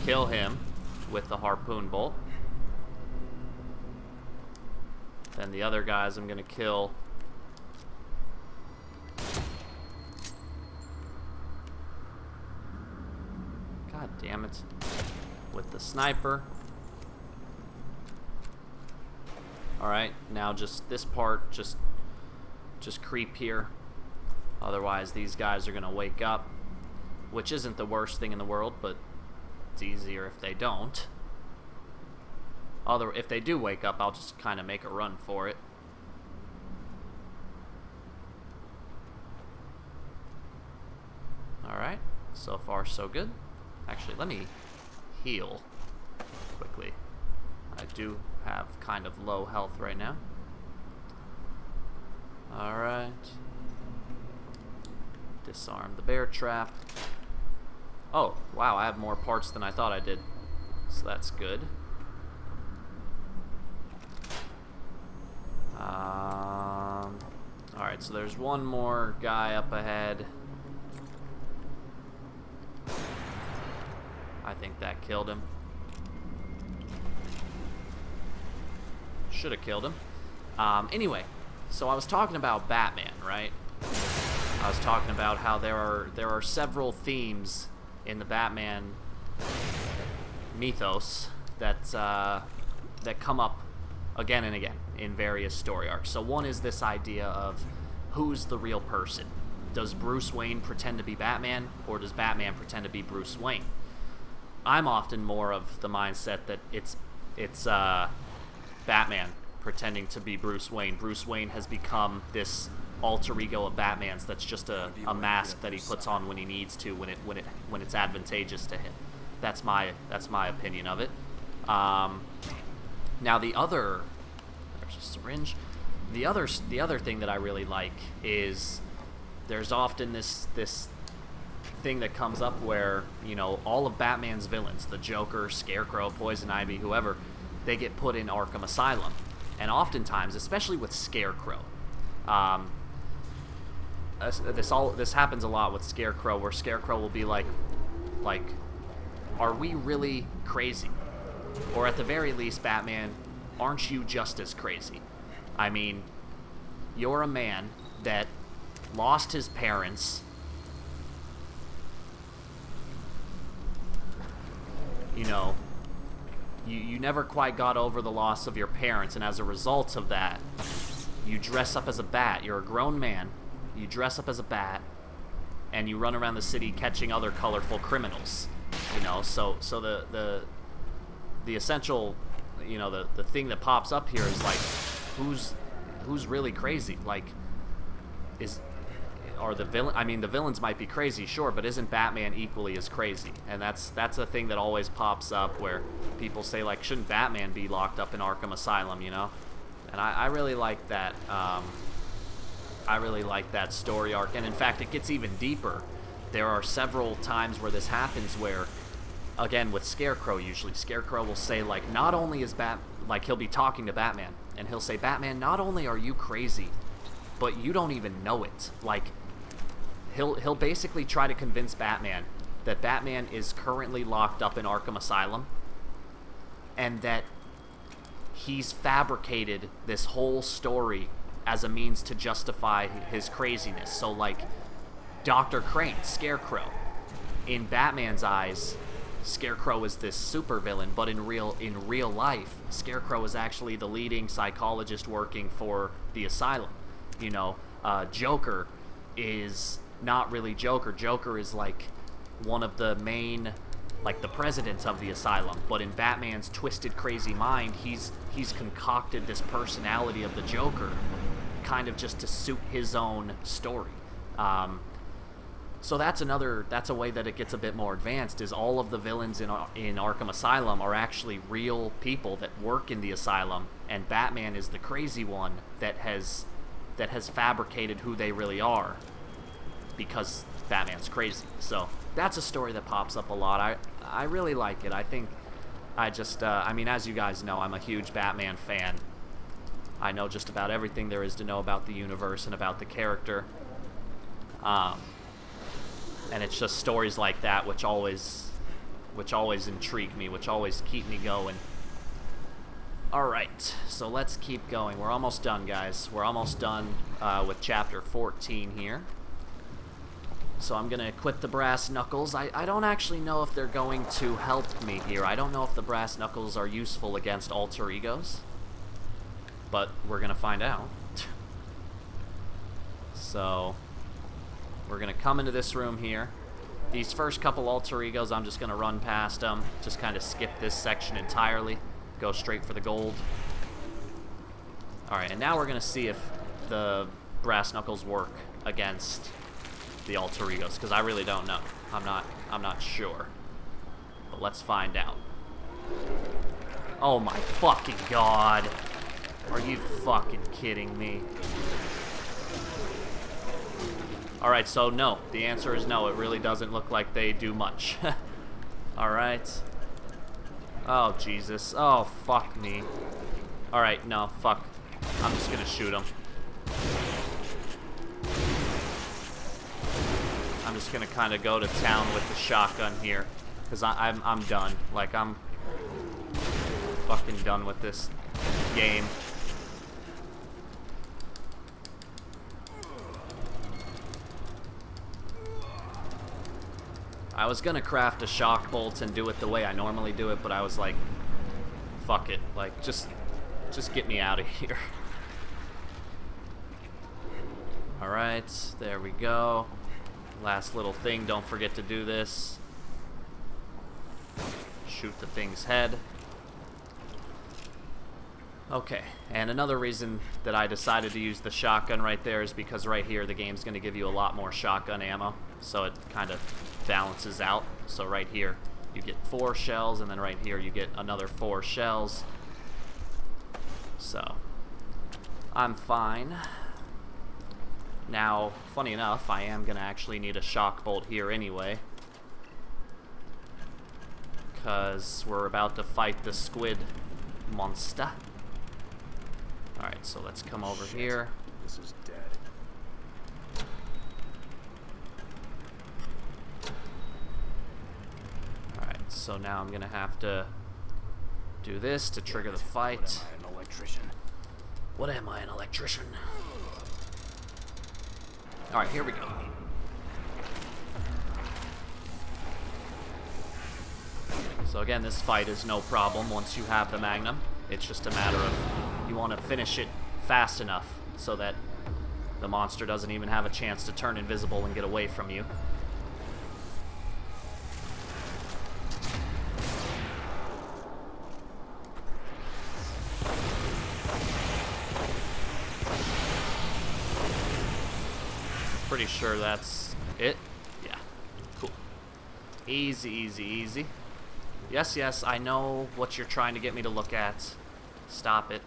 [SPEAKER 1] kill him with the harpoon bolt. Then the other guys I'm going to kill. God damn it. With the sniper. Alright, now just this part, just creep here. Otherwise these guys are going to wake up. Which isn't the worst thing in the world, but it's easier if they don't. If they do wake up, I'll just kind of make a run for it. Alright, so far so good. Actually, let me heal quickly. I do have kind of low health right now. Alright. Disarm the bear trap. Oh, wow, I have more parts than I thought I did. So that's good. Alright, so there's one more guy up ahead. think that killed him. Should have killed him. Anyway, so I was talking about Batman, right? I was talking about how there are several themes in the Batman mythos that come up again and again in various story arcs. So one is this idea of who's the real person. Does Bruce Wayne pretend to be Batman, or does Batman pretend to be Bruce Wayne? I'm often more of the mindset that it's Batman pretending to be Bruce Wayne. Bruce Wayne has become this alter ego of Batman's that's just a mask that he puts on when he needs to, when it's advantageous to him. That's my opinion of it. Now there's a syringe. The other thing that I really like is there's often this thing that comes up where, you know, all of Batman's villains, the Joker, Scarecrow, Poison Ivy, whoever, they get put in Arkham Asylum. And oftentimes, especially with Scarecrow, this happens a lot with Scarecrow, where Scarecrow will be like, are we really crazy? Or at the very least, Batman, aren't you just as crazy? I mean, you're a man that lost his parents, you know, you never quite got over the loss of your parents, and as a result of that, you dress up as a bat. You're a grown man, you dress up as a bat, and you run around the city catching other colorful criminals, you know. So the essential, you know, the thing that pops up here is like, who's really crazy? Like, are the villain? I mean, the villains might be crazy, sure, but isn't Batman equally as crazy? And that's a thing that always pops up, where people say, like, shouldn't Batman be locked up in Arkham Asylum, you know? And I really like that. I really like that story arc, and in fact, it gets even deeper. There are several times where this happens, where, again, with Scarecrow, usually Scarecrow will say, like, not only is like, he'll be talking to Batman, and he'll say, Batman, not only are you crazy, but you don't even know it. Like, he'll basically try to convince Batman that Batman is currently locked up in Arkham Asylum, and that he's fabricated this whole story as a means to justify his craziness. So, like, Dr. Crane, Scarecrow, in Batman's eyes, Scarecrow is this supervillain, but in real life, Scarecrow is actually the leading psychologist working for the asylum. You know, Joker is not really Joker. Joker is like one of the main, like, the presidents of the asylum, but in Batman's twisted, crazy mind, he's concocted this personality of the Joker, kind of just to suit his own story. So that's a way that it gets a bit more advanced, is all of the villains in Arkham Asylum are actually real people that work in the asylum, and Batman is the crazy one that has fabricated who they really are, because Batman's crazy. So that's a story that pops up a lot. I really like it. I think I mean, as you guys know, I'm a huge Batman fan. I know just about everything there is to know about the universe and about the character. And it's just stories like that which always intrigue me, which always keep me going. Alright, so let's keep going. We're almost done, guys. We're almost done with chapter 14 here. So I'm going to equip the brass knuckles. I don't actually know if they're going to help me here. I don't know if the brass knuckles are useful against alter egos, but we're going to find out. So we're going to come into this room here. These first couple alter egos, I'm just going to run past them. Just kind of skip this section entirely. Go straight for the gold. Alright, and now we're going to see if the brass knuckles work against the alter egos, because I really don't know. I'm not sure. But let's find out. Oh my fucking god. Are you fucking kidding me? Alright, so no. The answer is no. It really doesn't look like they do much. Alright. Oh, Jesus. Oh, fuck me. Alright, no, fuck. I'm just gonna shoot him. I'm just gonna kind of go to town with the shotgun here. Because I'm done. Like, I'm fucking done with this game. I was gonna craft a shock bolt and do it the way I normally do it, but I was like, fuck it. Like, just get me out of here. Alright, there we go. Last little thing, don't forget to do this. Shoot the thing's head. Okay, and another reason that I decided to use the shotgun right there is because right here the game's going to give you a lot more shotgun ammo, so it kind of balances out. So right here you get 4 shells, and then right here you get another 4 shells. So I'm fine. Now, funny enough, I am going to actually need a shock bolt here anyway, because we're about to fight the squid monster. Alright, so let's come over here.
[SPEAKER 3] This is dead.
[SPEAKER 1] Alright, so now I'm gonna have to do this to trigger the fight.
[SPEAKER 3] What am I, an electrician?
[SPEAKER 1] What am I, an electrician? Alright, here we go. So again, this fight is no problem once you have the Magnum. It's just a matter of you want to finish it fast enough so that the monster doesn't even have a chance to turn invisible and get away from you. Pretty sure that's it. Yeah, cool. Easy, easy, easy. Yes, yes, I know what you're trying to get me to look at. Stop it.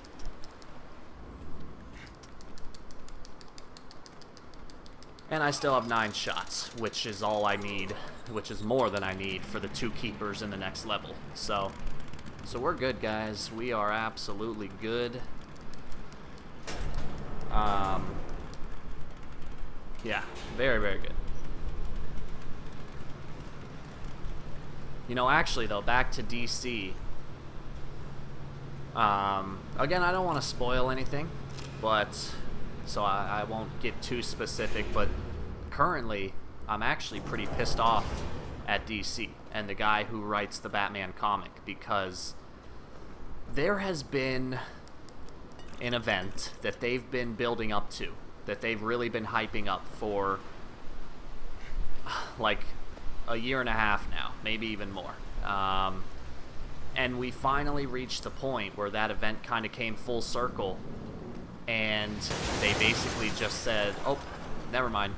[SPEAKER 1] And I still have 9 shots, which is all I need, which is more than I need for the 2 keepers in the next level. So we're good, guys. We are absolutely good. Yeah, very, very good. You know, actually, though, back to DC. Again, I don't want to spoil anything, but so I won't get too specific, but currently, I'm actually pretty pissed off at DC and the guy who writes the Batman comic, because there has been an event that they've been building up to, that they've really been hyping up for like a year and a half now, maybe even more. And we finally reached the point where that event kind of came full circle, and they basically just said, oh, never mind.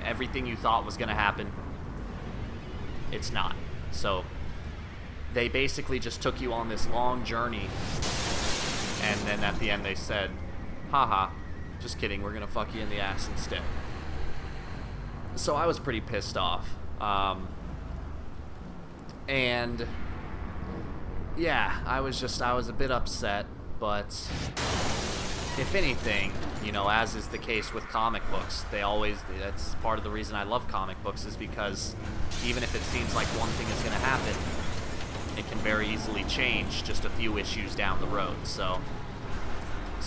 [SPEAKER 1] Everything you thought was going to happen, it's not. So they basically just took you on this long journey, and then at the end they said, haha, just kidding, we're going to fuck you in the ass instead. So I was pretty pissed off. And yeah, I was a bit upset, but if anything, you know, as is the case with comic books, that's part of the reason I love comic books, is because even if it seems like one thing is going to happen, it can very easily change just a few issues down the road. So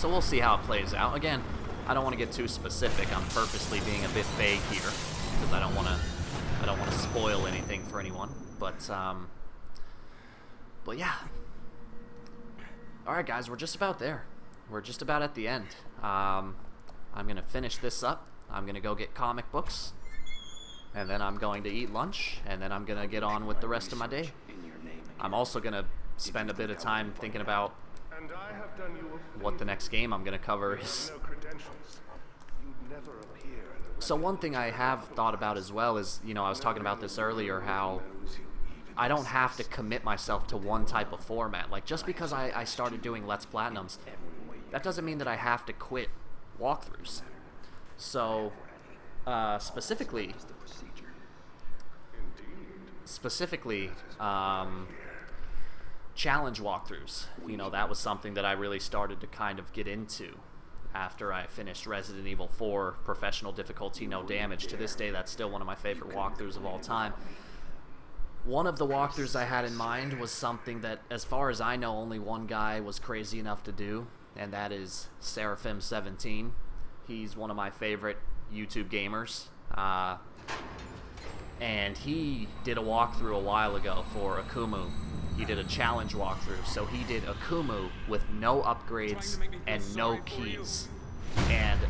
[SPEAKER 1] we'll see how it plays out. Again, I don't want to get too specific. I'm purposely being a bit vague here because I don't want to spoil anything for anyone. But yeah. All right, guys, we're just about there. We're just about at the end. I'm gonna finish this up. I'm gonna go get comic books, and then I'm going to eat lunch, and then I'm gonna get on with the rest of my day. I'm also gonna spend a bit of time thinking about what the next game I'm gonna cover is. So one thing I have thought about as well is, you know, I was talking about this earlier, how I don't have to commit myself to one type of format. Like, just because I started doing Let's Platinums, that doesn't mean that I have to quit walkthroughs. So, specifically, challenge walkthroughs. You know, that was something that I really started to kind of get into after I finished Resident Evil 4 Professional Difficulty No Damage. To this day, that's still one of my favorite walkthroughs of all time. one of the walkthroughs I had in mind was something that, as far as I know, only one guy was crazy enough to do, and that is Seraphim17. He's one of my favorite YouTube gamers, and he did a walkthrough a while ago for Akumu. He did a challenge walkthrough, so he did Akumu with no upgrades and no keys. And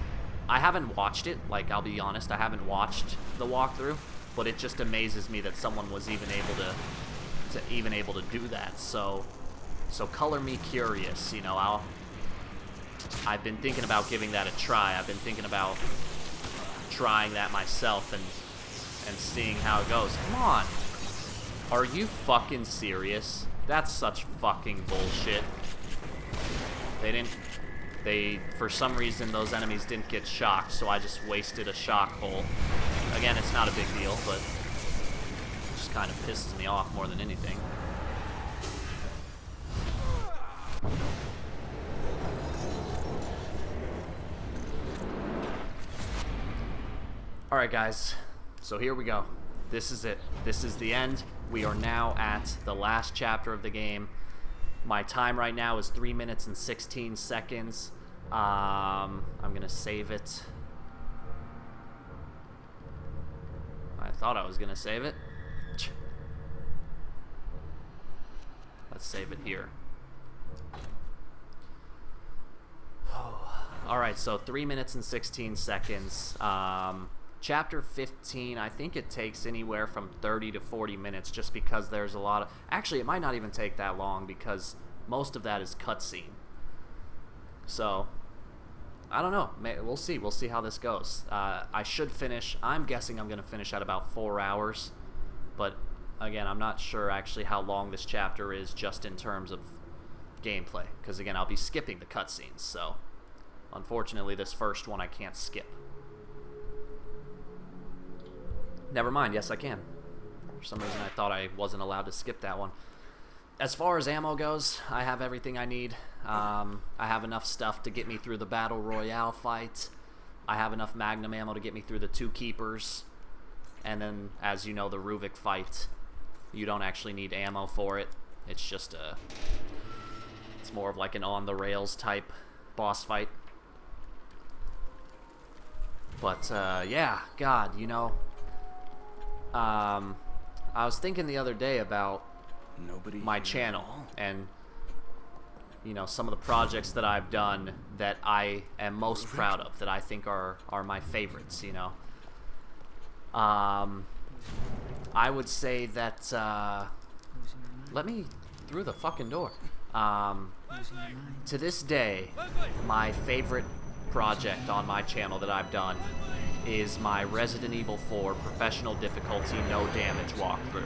[SPEAKER 1] I haven't watched it, like, I'll be honest, I haven't watched the walkthrough, but it just amazes me that someone was even able to do that. So color me curious, you know. I've been thinking about giving that a try. I've been thinking about trying that myself and seeing how it goes. Come on. Are you fucking serious? That's such fucking bullshit. For some reason, those enemies didn't get shocked, so I just wasted a shock hole. Again, it's not a big deal, but it just kind of pisses me off more than anything. Alright guys, so here we go. This is it. This is the end. We are now at the last chapter of the game. My time right now is 3 minutes and 16 seconds. I'm gonna save it. I thought I was gonna save it. Let's save it here. Alright, so 3 minutes and 16 seconds. Chapter 15, I think it takes anywhere from 30 to 40 minutes just because there's a lot of... Actually, it might not even take that long because most of that is cutscene. So, I don't know. We'll see. We'll see how this goes. I should finish. I'm guessing I'm going to finish at about 4 hours. But, again, I'm not sure actually how long this chapter is just in terms of gameplay. Because, again, I'll be skipping the cutscenes. So, unfortunately, this first one I can't skip. Never mind, yes I can. For some reason I thought I wasn't allowed to skip that one. As far as ammo goes, I have everything I need. I have enough stuff to get me through the Battle Royale fight. I have enough Magnum ammo to get me through the 2 Keepers. And then, as you know, the Ruvik fight. You don't actually need ammo for it. It's just a... It's more of like an on-the-rails type boss fight. But, yeah, God, you know... I was thinking the other day about my channel and, you know, some of the projects that I've done that I am most proud of, that I think are my favorites, you know. I would say that, let me through the fucking door. To this day, my favorite project on my channel that I've done is my Resident Evil 4 professional difficulty no damage walkthrough.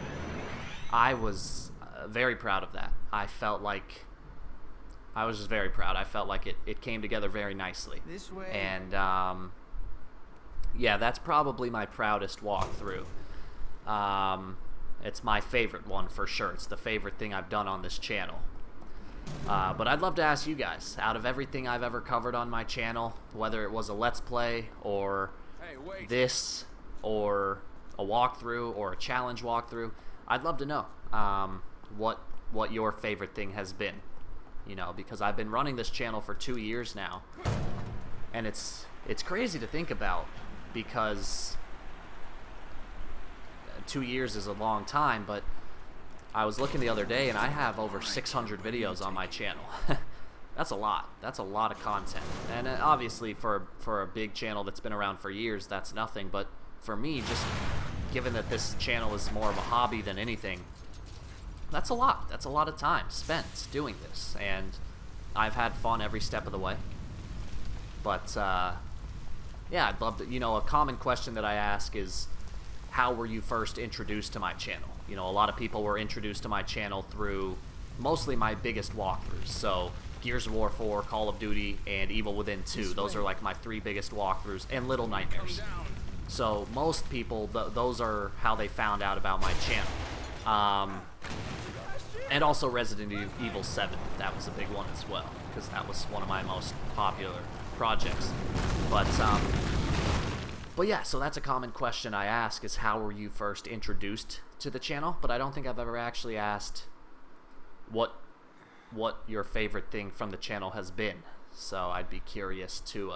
[SPEAKER 1] I was very proud of that. I was just very proud. I felt like it came together very nicely.
[SPEAKER 6] This way.
[SPEAKER 1] And yeah, that's probably my proudest walkthrough. It's my favorite one for sure. It's the favorite thing I've done on this channel. But I'd love to ask you guys, out of everything I've ever covered on my channel, whether it was a Let's Play or this or a walkthrough or a challenge walkthrough, I'd love to know what your favorite thing has been. You know, because I've been running this channel for 2 years now, and it's crazy to think about because 2 years is a long time, but I was looking the other day and I have over 600 videos on my channel. That's a lot. That's a lot of content. And obviously for a big channel that's been around for years, that's nothing. But for me, just given that this channel is more of a hobby than anything, that's a lot. That's a lot of time spent doing this. And I've had fun every step of the way. But, yeah, I'd love to, you know, a common question that I ask is, how were you first introduced to my channel? You know, a lot of people were introduced to my channel through mostly my biggest walkthroughs. So, Gears of War 4, Call of Duty, and Evil Within 2. Those are like my 3 biggest walkthroughs, and Little Nightmares. So most people, those are how they found out about my channel. And also Resident Evil 7, that was a big one as well, because that was one of my most popular projects. But But yeah, so that's a common question I ask, is how were you first introduced to the channel? But I don't think I've ever actually asked what your favorite thing from the channel has been. So I'd be curious to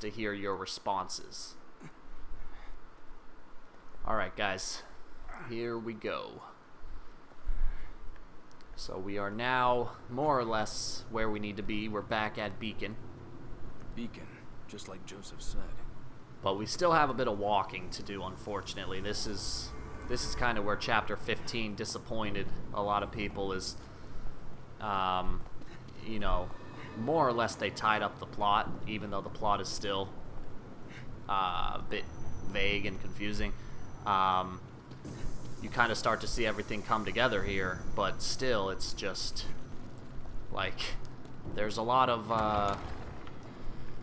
[SPEAKER 1] hear your responses. Alright guys, here we go. So we are now more or less where we need to be. We're back at Beacon.
[SPEAKER 3] Beacon, just like Joseph said.
[SPEAKER 1] But we still have a bit of walking to do, unfortunately. This is kind of where Chapter 15 disappointed a lot of people, is, you know, more or less they tied up the plot, even though the plot is still a bit vague and confusing. You kind of start to see everything come together here, but still, it's just, like, there's a lot of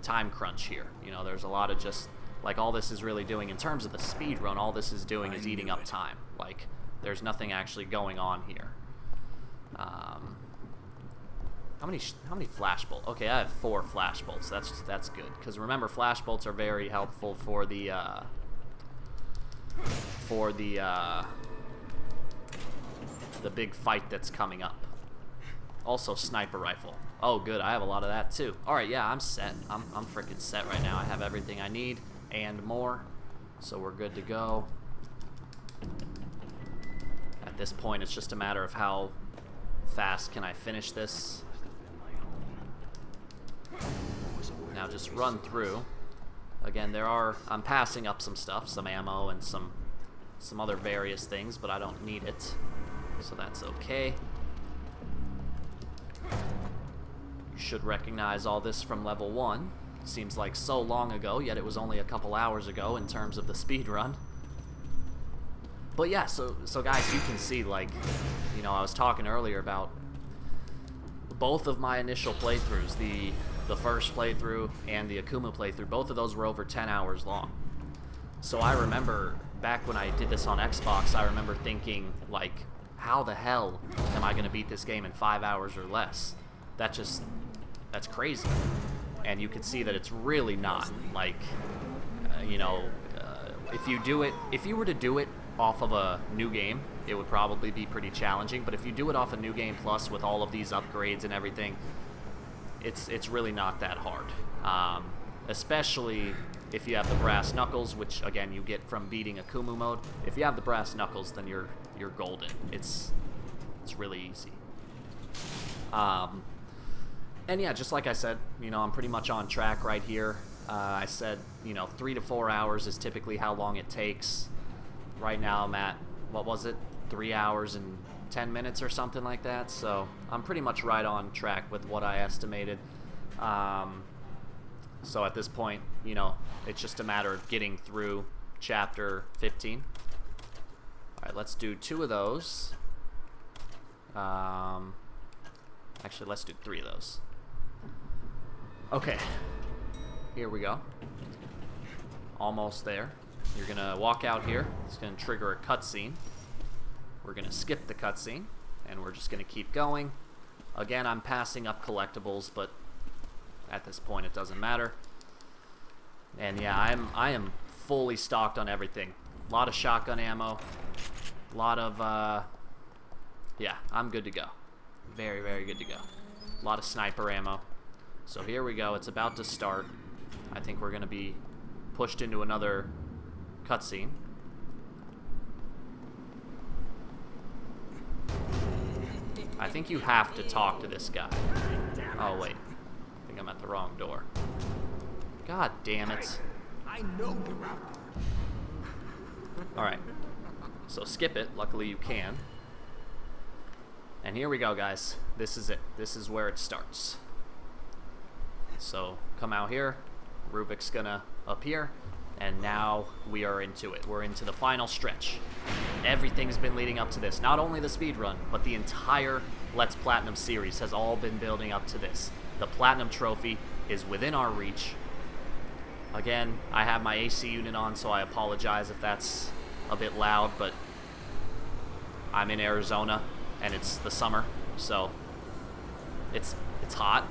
[SPEAKER 1] time crunch here. You know, there's a lot of just, like, all this is really doing, in terms of the speed run, all this is doing is eating up time. Like, there's nothing actually going on here. How many flash bolts? Okay, I have 4 flash bolts. That's good, because remember, flash bolts are very helpful for the big fight that's coming up. Also, sniper rifle. Oh, good. I have a lot of that too. All right, yeah, I'm set. I'm freaking set right now. I have everything I need and more, so we're good to go. At this point, it's just a matter of how fast can I finish this. Now just run through. Again, I'm passing up some stuff, some ammo and some other various things, but I don't need it, so that's okay. You should recognize all this from level 1. Seems like so long ago, yet it was only a couple hours ago in terms of the speed run. But yeah, so guys, you can see, like, you know, I was talking earlier about both of my initial playthroughs, the first playthrough and the Akuma playthrough. Both of those were over 10 hours long. So I remember back when I did this on Xbox, I remember thinking, like, how the hell am I going to beat this game in 5 hours or less? That's crazy. And you can see that it's really not. Like, you know, if you were to do it off of a new game, it would probably be pretty challenging. But if you do it off a new game plus with all of these upgrades and everything, it's really not that hard. Especially if you have the brass knuckles, which again you get from beating Akumu mode. If you have the brass knuckles, then you're golden. It's really easy. And yeah, just like I said, you know, I'm pretty much on track right here. I said, you know, 3 to 4 hours is typically how long it takes. Right now I'm at, what was it, 3 hours and 10 minutes or something like that. So I'm pretty much right on track with what I estimated. So at this point, you know, it's just a matter of getting through chapter 15. All right, let's do 2 of those. Actually, let's do 3 of those. Okay, here we go. Almost there. You're gonna walk out here. It's gonna trigger a cutscene. We're gonna skip the cutscene, and we're just gonna keep going. Again, I'm passing up collectibles, but at this point it doesn't matter. And yeah, I am fully stocked on everything. A lot of shotgun ammo. A lot of yeah, I'm good to go. Very, very good to go. A lot of sniper ammo. So here we go. It's about to start. I think we're gonna be pushed into another cutscene. I think you have to talk to this guy. Oh wait, I think I'm at the wrong door. God damn it.
[SPEAKER 6] I know you're out there.
[SPEAKER 1] Alright, so skip it. Luckily you can. And here we go, guys. This is it. This is where it starts. So come out here. Ruvik's gonna appear. And now we are into it. We're into the final stretch. Everything's been leading up to this. Not only the speedrun, but the entire Let's Platinum series has all been building up to this. The Platinum Trophy is within our reach. Again, I have my AC unit on, so I apologize if that's a bit loud, but I'm in Arizona, and it's the summer, so it's hot.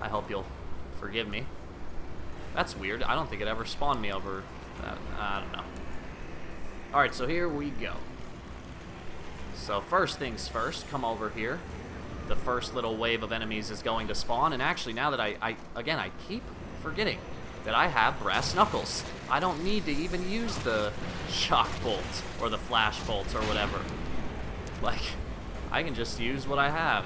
[SPEAKER 1] I hope you'll forgive me. That's weird. I don't think it ever spawned me over that. I don't know. Alright, so here we go. So first things first, come over here. The first little wave of enemies is going to spawn, and actually now that I keep forgetting that I have brass knuckles. I don't need to even use the shock bolt or the flash bolt or whatever. Like, I can just use what I have.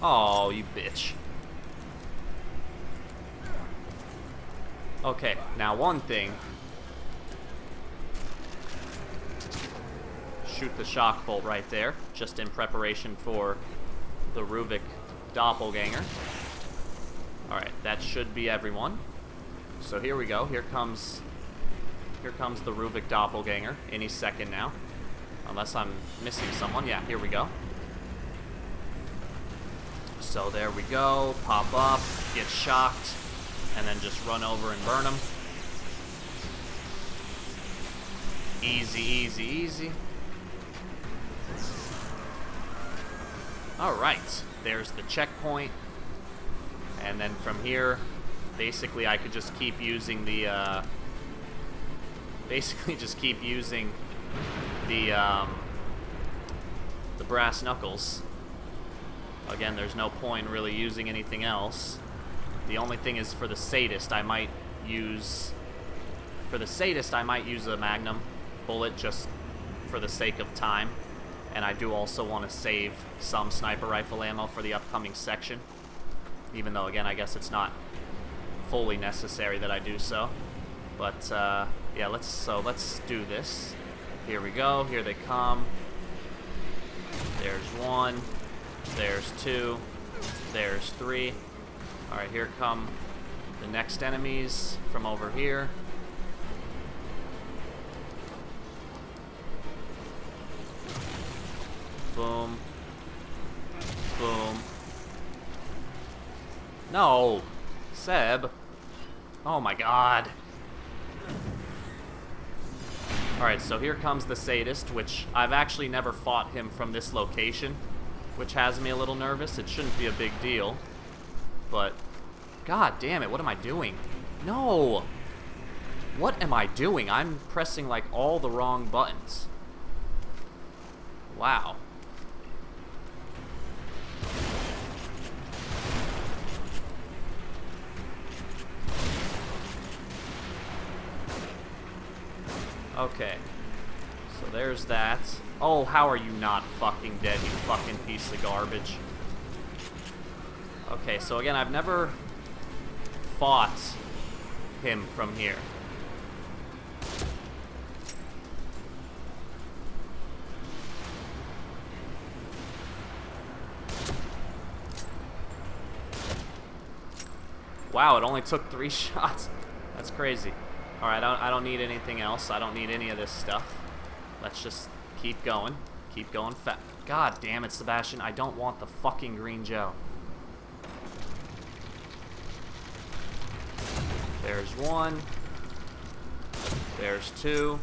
[SPEAKER 1] Oh, you bitch. Okay, now one thing. Shoot the shock bolt right there, just in preparation for the Ruvik doppelganger. Alright, that should be everyone. So here we go. Here comes the Ruvik doppelganger any second now. Unless I'm missing someone. Yeah, here we go. So there we go. Pop up, get shocked, and then just run over and burn them. Easy, easy, easy. Alright, there's the checkpoint. And then from here, basically I could just keep using the, the brass knuckles. Again, there's no point really using anything else. The only thing is for the sadist, I might use a magnum bullet just for the sake of time. And I do also want to save some sniper rifle ammo for the upcoming section. Even though, again, I guess it's not fully necessary that I do so. But, yeah, let's do this. Here we go. Here they come. There's one. There's two. There's three. Alright, here come the next enemies from over here. Boom. Boom. No! Seb. Oh my god. Alright, so here comes the sadist, which I've actually never fought him from this location, which has me a little nervous. It shouldn't be a big deal. But, god damn it, what am I doing? No! What am I doing? I'm pressing, like, all the wrong buttons. Wow. Okay. So there's that. Oh, how are you not fucking dead, you fucking piece of garbage? Okay, so again, I've never fought him from here. Wow, it only took 3 shots. That's crazy. Alright, I don't need anything else. I don't need any of this stuff. Let's just keep going. Keep going fast. God damn it, Sebastian. I don't want the fucking green gel. There's one. There's two.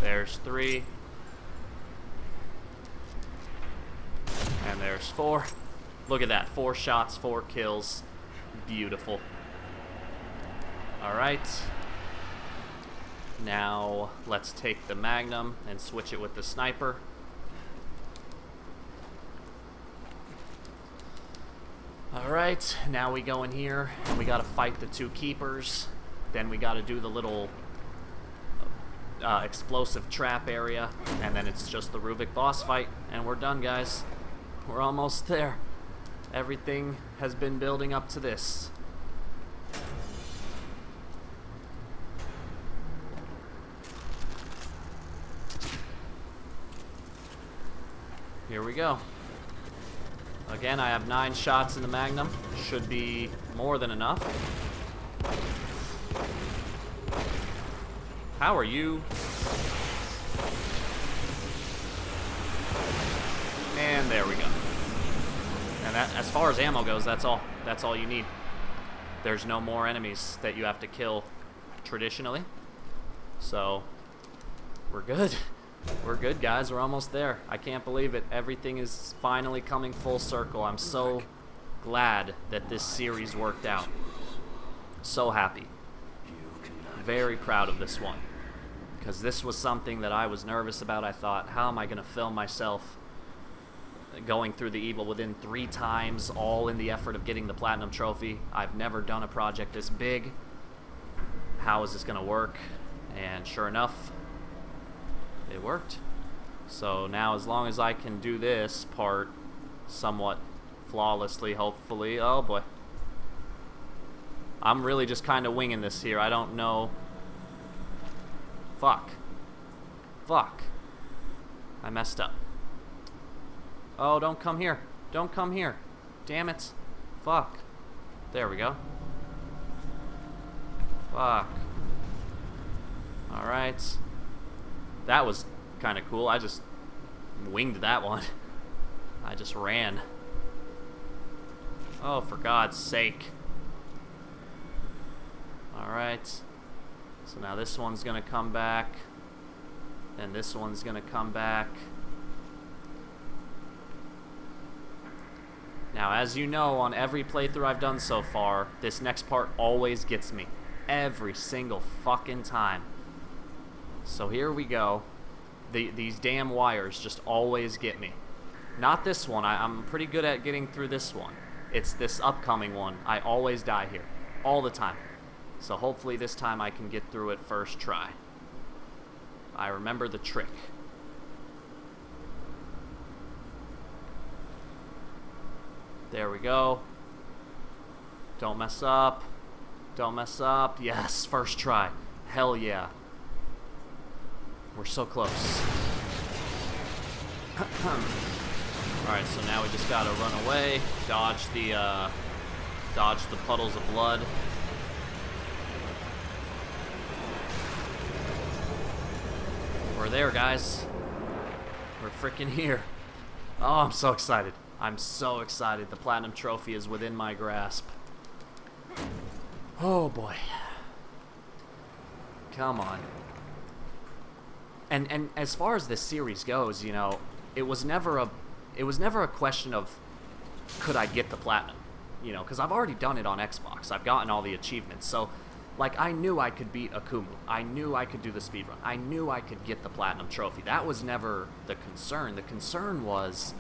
[SPEAKER 1] There's three. And there's 4. Look at that. 4 shots, 4 kills. Beautiful. Alright. Now, let's take the Magnum and switch it with the Sniper. Alright, now we go in here, and we gotta fight the 2 keepers. Then we gotta do the little explosive trap area, and then it's just the Ruvik boss fight, and we're done, guys. We're almost there. Everything has been building up to this. Here we go. Again, I have 9 shots in the Magnum. Should be more than enough. How are you? And there we go. And that, as far as ammo goes, that's all. That's all you need. There's no more enemies that you have to kill traditionally. So, We're good. We're good, guys. We're almost there. I can't believe it. Everything is finally coming full circle. I'm so glad that this series worked out. So happy. Very proud of this one. Because this was something that I was nervous about. I thought, how am I going to film myself going through the evil within 3 times, all in the effort of getting the Platinum Trophy? I've never done a project this big. How is this going to work? And sure enough, it worked. So now as long as I can do this part somewhat flawlessly, hopefully. Oh boy. I'm really just kind of winging this here. I don't know. Fuck. Fuck. I messed up. Oh, don't come here. Don't come here. Damn it. Fuck. There we go. Fuck. Alright. That was kind of cool. I just winged that one. I just ran. Oh, for God's sake. Alright. So now this one's gonna come back. And this one's gonna come back. Now, as you know, on every playthrough I've done so far, this next part always gets me. Every single fucking time. So here we go. These damn wires just always get me. Not this one. I'm pretty good at getting through this one. It's this upcoming one. I always die here. All the time. So hopefully this time I can get through it first try. I remember the trick. There we go. Don't mess up. Don't mess up. Yes, first try. Hell yeah. We're so close. Alright, so now we just gotta run away, dodge the puddles of blood. We're there, guys. We're freaking here. Oh, I'm so excited. I'm so excited. The Platinum Trophy is within my grasp. Oh boy. Come on. And as far as this series goes, you know, it was never a question of could I get the platinum, you know, because I've already done it on Xbox. I've gotten all the achievements, so like I knew I could beat Akumu. I knew I could do the speedrun. I knew I could get the Platinum Trophy. That was never the concern. The concern was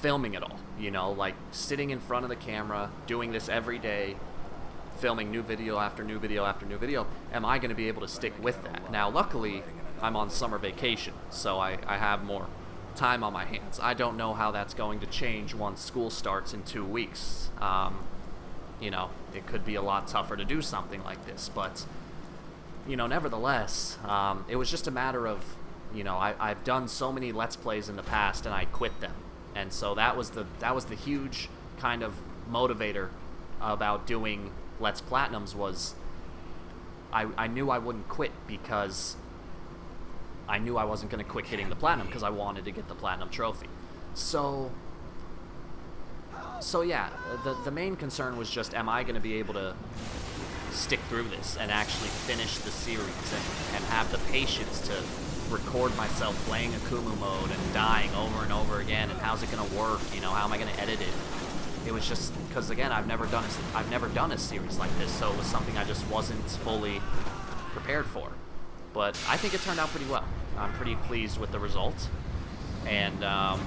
[SPEAKER 1] filming it all, you know, like sitting in front of the camera, doing this every day, filming new video after new video after new video. Am I going to be able to stick with that? Now, luckily, I'm on summer vacation, so I have more time on my hands. I don't know how that's going to change once school starts in 2 weeks. You know, it could be a lot tougher to do something like this, but, you know, nevertheless, it was just a matter of, you know, I've done so many Let's Plays in the past, and I quit them. And so that was the huge kind of motivator about doing Let's Platinums was I knew I wouldn't quit because I knew I wasn't going to quit hitting the Platinum because I wanted to get the Platinum Trophy. So yeah, the main concern was just, am I going to be able to stick through this and actually finish the series and have the patience to record myself playing Akumu mode and dying over and over again, and how's it going to work, you know, how am I going to edit it? It was just because, again, I've never done a series like this, so it was something I just wasn't fully prepared for. But I think it turned out pretty well. I'm pretty pleased with the result, and yeah,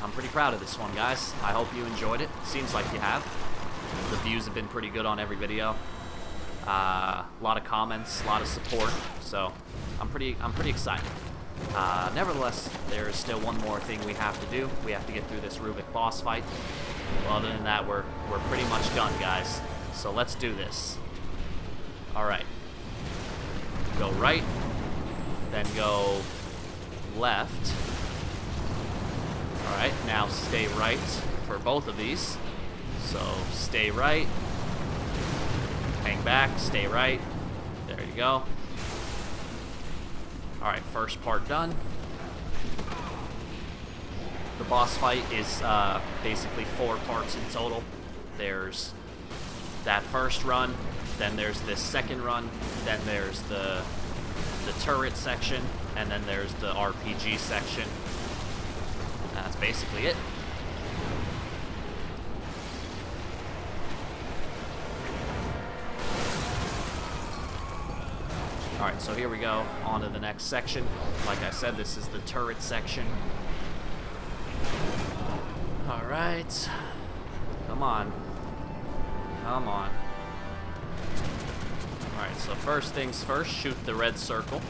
[SPEAKER 1] I'm pretty proud of this one, guys. I hope you enjoyed it. Seems like you have. The views have been pretty good on every video. A lot of comments, a lot of support, so I'm pretty excited. Nevertheless, there is still one more thing we have to do. We have to get through this Rubik boss fight. Well, other than that, we're pretty much done, guys. So let's do this. All right. Go right, then go left. All right, now stay right for both of these. So stay right, hang back, stay right. There you go. All right, first part done. The boss fight is basically 4 parts in total. There's that first run, then there's this second run, then there's the the turret section, and then there's the RPG section. That's basically it. Alright, so here we go, on to the next section. Like I said, this is the turret section. Alright. Come on. Come on. Alright, so first things first, shoot the red circle.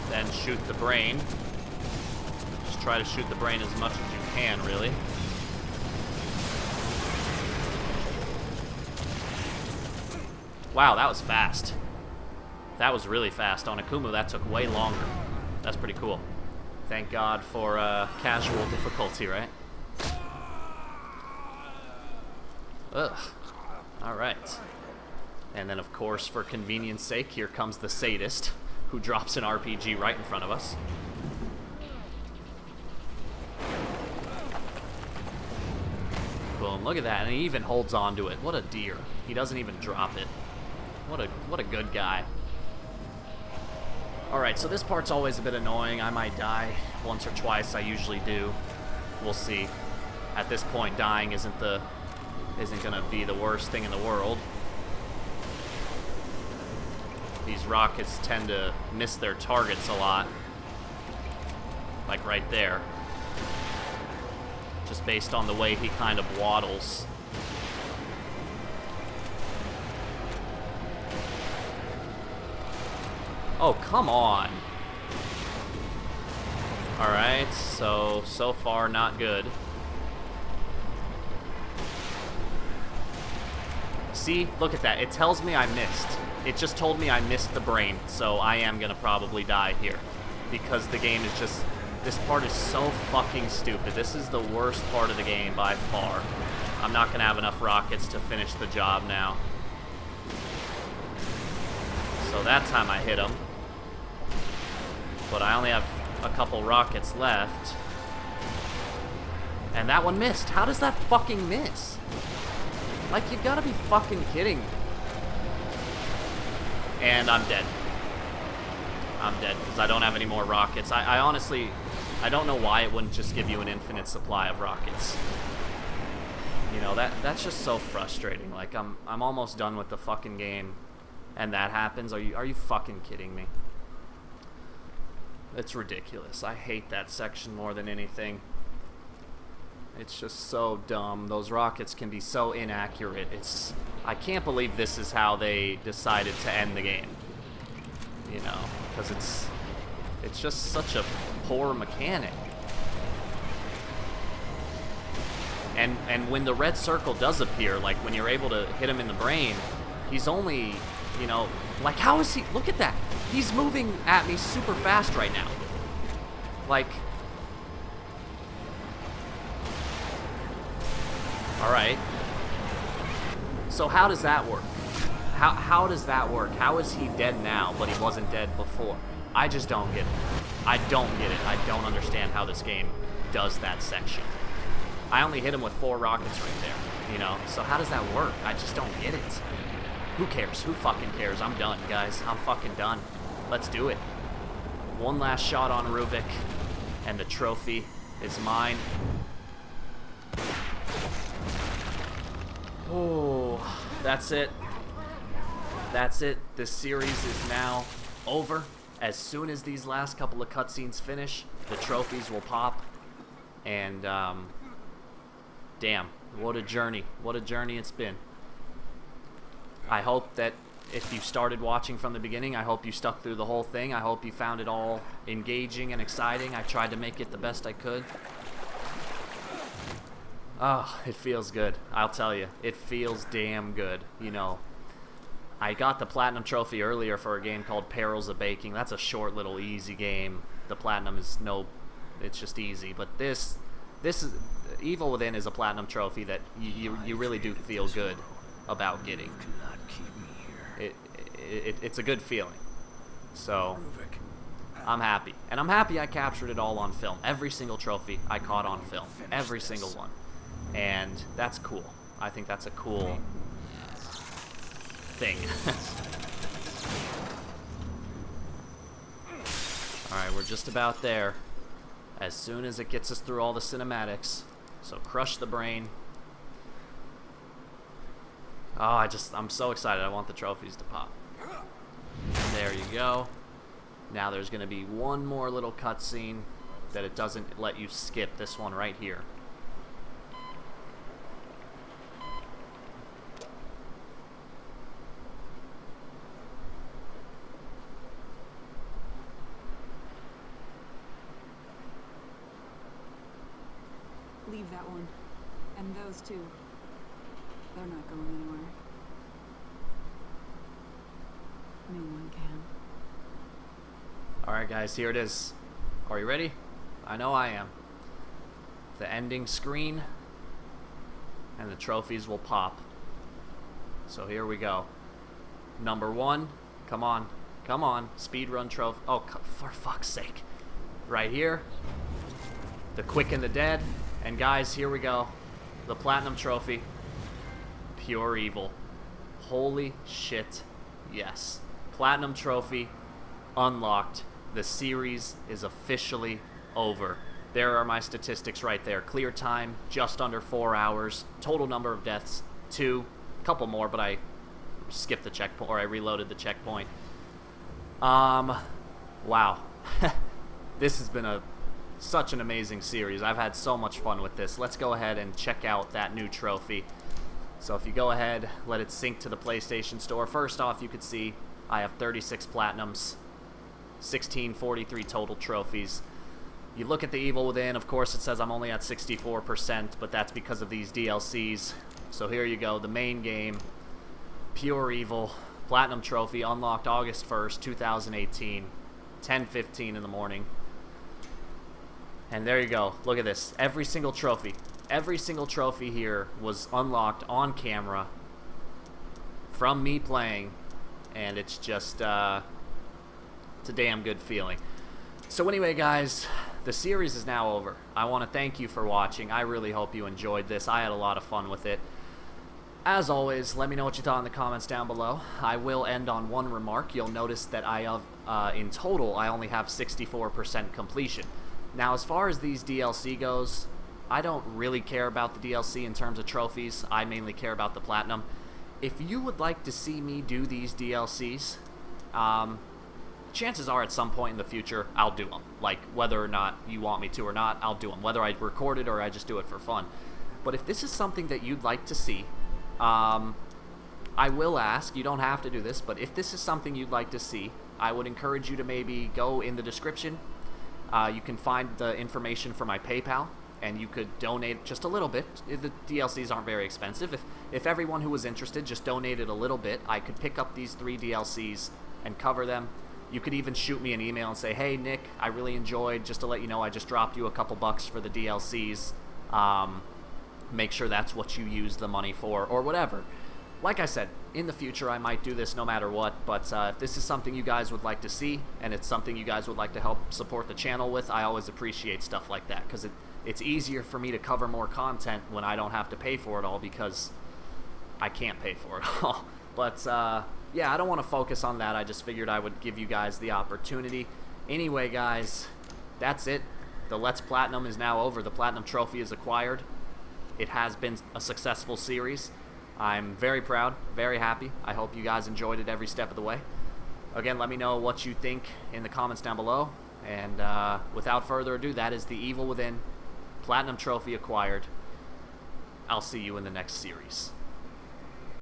[SPEAKER 1] Then shoot the brain. Just try to shoot the brain as much as you can, really. Wow, that was fast. That was really fast. On Akumu, that took way longer. That's pretty cool. Thank God for casual difficulty, right? Ugh. Alright. And then, of course, for convenience sake, here comes the sadist, who drops an RPG right in front of us. Boom, look at that, and he even holds on to it. What a deer. He doesn't even drop it. What a good guy. Alright, so this part's always a bit annoying. I might die once or twice. I usually do. We'll see. At this point, dying isn't gonna be the worst thing in the world. These rockets tend to miss their targets a lot. Like right there. Just based on the way he kind of waddles. Oh, come on. Alright, so far not good. See, look at that. It tells me I missed. It just told me I missed the brain, so I am gonna probably die here. Because the game is just... This part is so fucking stupid. This is the worst part of the game by far. I'm not gonna have enough rockets to finish the job now. So that time I hit him. But I only have a couple rockets left. And that one missed. How does that fucking miss? Like, you've got to be fucking kidding me. And I'm dead. I'm dead because I don't have any more rockets. I honestly, I don't know why it wouldn't just give you an infinite supply of rockets. You know, that's just so frustrating. Like, I'm almost done with the fucking game, and that happens. Are you fucking kidding me? It's ridiculous. I hate that section more than anything. It's just so dumb. Those rockets can be so inaccurate. I can't believe this is how they decided to end the game. You know, because it's just such a poor mechanic. And when the red circle does appear, like when you're able to hit him in the brain, he's only, you know, like how is he, look at that. He's moving at me super fast right now. Like, alright. So how does that work? How does that work? How is he dead now, but he wasn't dead before? I just don't get it. I don't get it. I don't understand how this game does that section. I only hit him with 4 rockets right there, you know? So how does that work? I just don't get it. Who cares? Who fucking cares? I'm done, guys. I'm fucking done. Let's do it. One last shot on Ruvik, and the trophy is mine. Oh, that's it. That's it. This series is now over. As soon as these last couple of cutscenes finish, the trophies will pop. And, damn, what a journey. What a journey it's been. I hope that if you started watching from the beginning, I hope you stuck through the whole thing. I hope you found it all engaging and exciting. I tried to make it the best I could. Oh, it feels good. I'll tell you. It feels damn good. You know, I got the Platinum Trophy earlier for a game called Perils of Baking. That's a short little easy game. The Platinum is it's just easy. But this is, Evil Within is a Platinum Trophy that you really do feel good about getting. It's a good feeling. So, I'm happy. And I'm happy I captured it all on film. Every single trophy I caught on film. Every single one. And that's cool. I think that's a cool thing. Alright, we're just about there. As soon as it gets us through all the cinematics. So crush the brain. Oh, I'm so excited. I want the trophies to pop. There you go. Now there's going to be one more little cutscene that it doesn't let you skip. This one right here.
[SPEAKER 5] Leave that one. And those two. They're not going anywhere. No one can.
[SPEAKER 1] Alright guys, here it is. Are you ready? I know I am. The ending screen and the trophies will pop. So here we go. Number 1, come on, come on, speedrun trophy. Oh, for fuck's sake. Right here, the quick and the dead. And guys, here we go. The platinum trophy. Pure evil. Holy shit, yes. Platinum trophy unlocked. The series is officially over. There are my statistics right there. Clear time, just under 4 hours. Total number of deaths, 2. A couple more, but I skipped the checkpoint, or I reloaded the checkpoint. Wow. This has been such an amazing series. I've had so much fun with this. Let's go ahead and check out that new trophy. So if you go ahead, let it sync to the PlayStation Store. First off, you could see I have 36 platinums, 1643 total trophies. You look at the Evil Within, of course it says I'm only at 64%, but that's because of these DLCs. So here you go, the main game, Pure Evil, Platinum Trophy, unlocked August 1st, 2018, 10:15 in the morning. And there you go, look at this, every single trophy here was unlocked on camera from me playing, and it's just, it's a damn good feeling. So anyway guys, the series is now over. I want to thank you for watching. I really hope you enjoyed this. I had a lot of fun with it. As always, let me know what you thought in the comments down below. I will end on one remark. You'll notice that in total, I only have 64% completion. Now, as far as these DLC goes, I don't really care about the DLC in terms of trophies. I mainly care about the platinum. If you would like to see me do these DLCs, chances are at some point in the future, I'll do them. Like, whether or not you want me to or not, I'll do them. Whether I record it or I just do it for fun. But if this is something that you'd like to see, I will ask, you don't have to do this, but if this is something you'd like to see, I would encourage you to maybe go in the description. You can find the information for my PayPal, and you could donate just a little bit. The DLCs aren't very expensive. If everyone who was interested just donated a little bit, I could pick up these 3 DLCs and cover them. You could even shoot me an email and say, hey Nick, I really enjoyed, just to let you know I just dropped you a couple bucks for the DLCs. Make sure that's what you use the money for, or whatever. Like I said, in the future I might do this no matter what, but if this is something you guys would like to see, and it's something you guys would like to help support the channel with, I always appreciate stuff like that, because it's easier for me to cover more content when I don't have to pay for it all, because I can't pay for it all. But yeah, I don't want to focus on that. I just figured I would give you guys the opportunity. Anyway guys, that's it. The Let's Platinum is now over. The Platinum Trophy is acquired. It has been a successful series. I'm very proud, very happy. I hope you guys enjoyed it every step of the way. Again, let me know what you think in the comments down below. And without further ado, that is the Evil Within, Platinum Trophy acquired. I'll see you in the next series.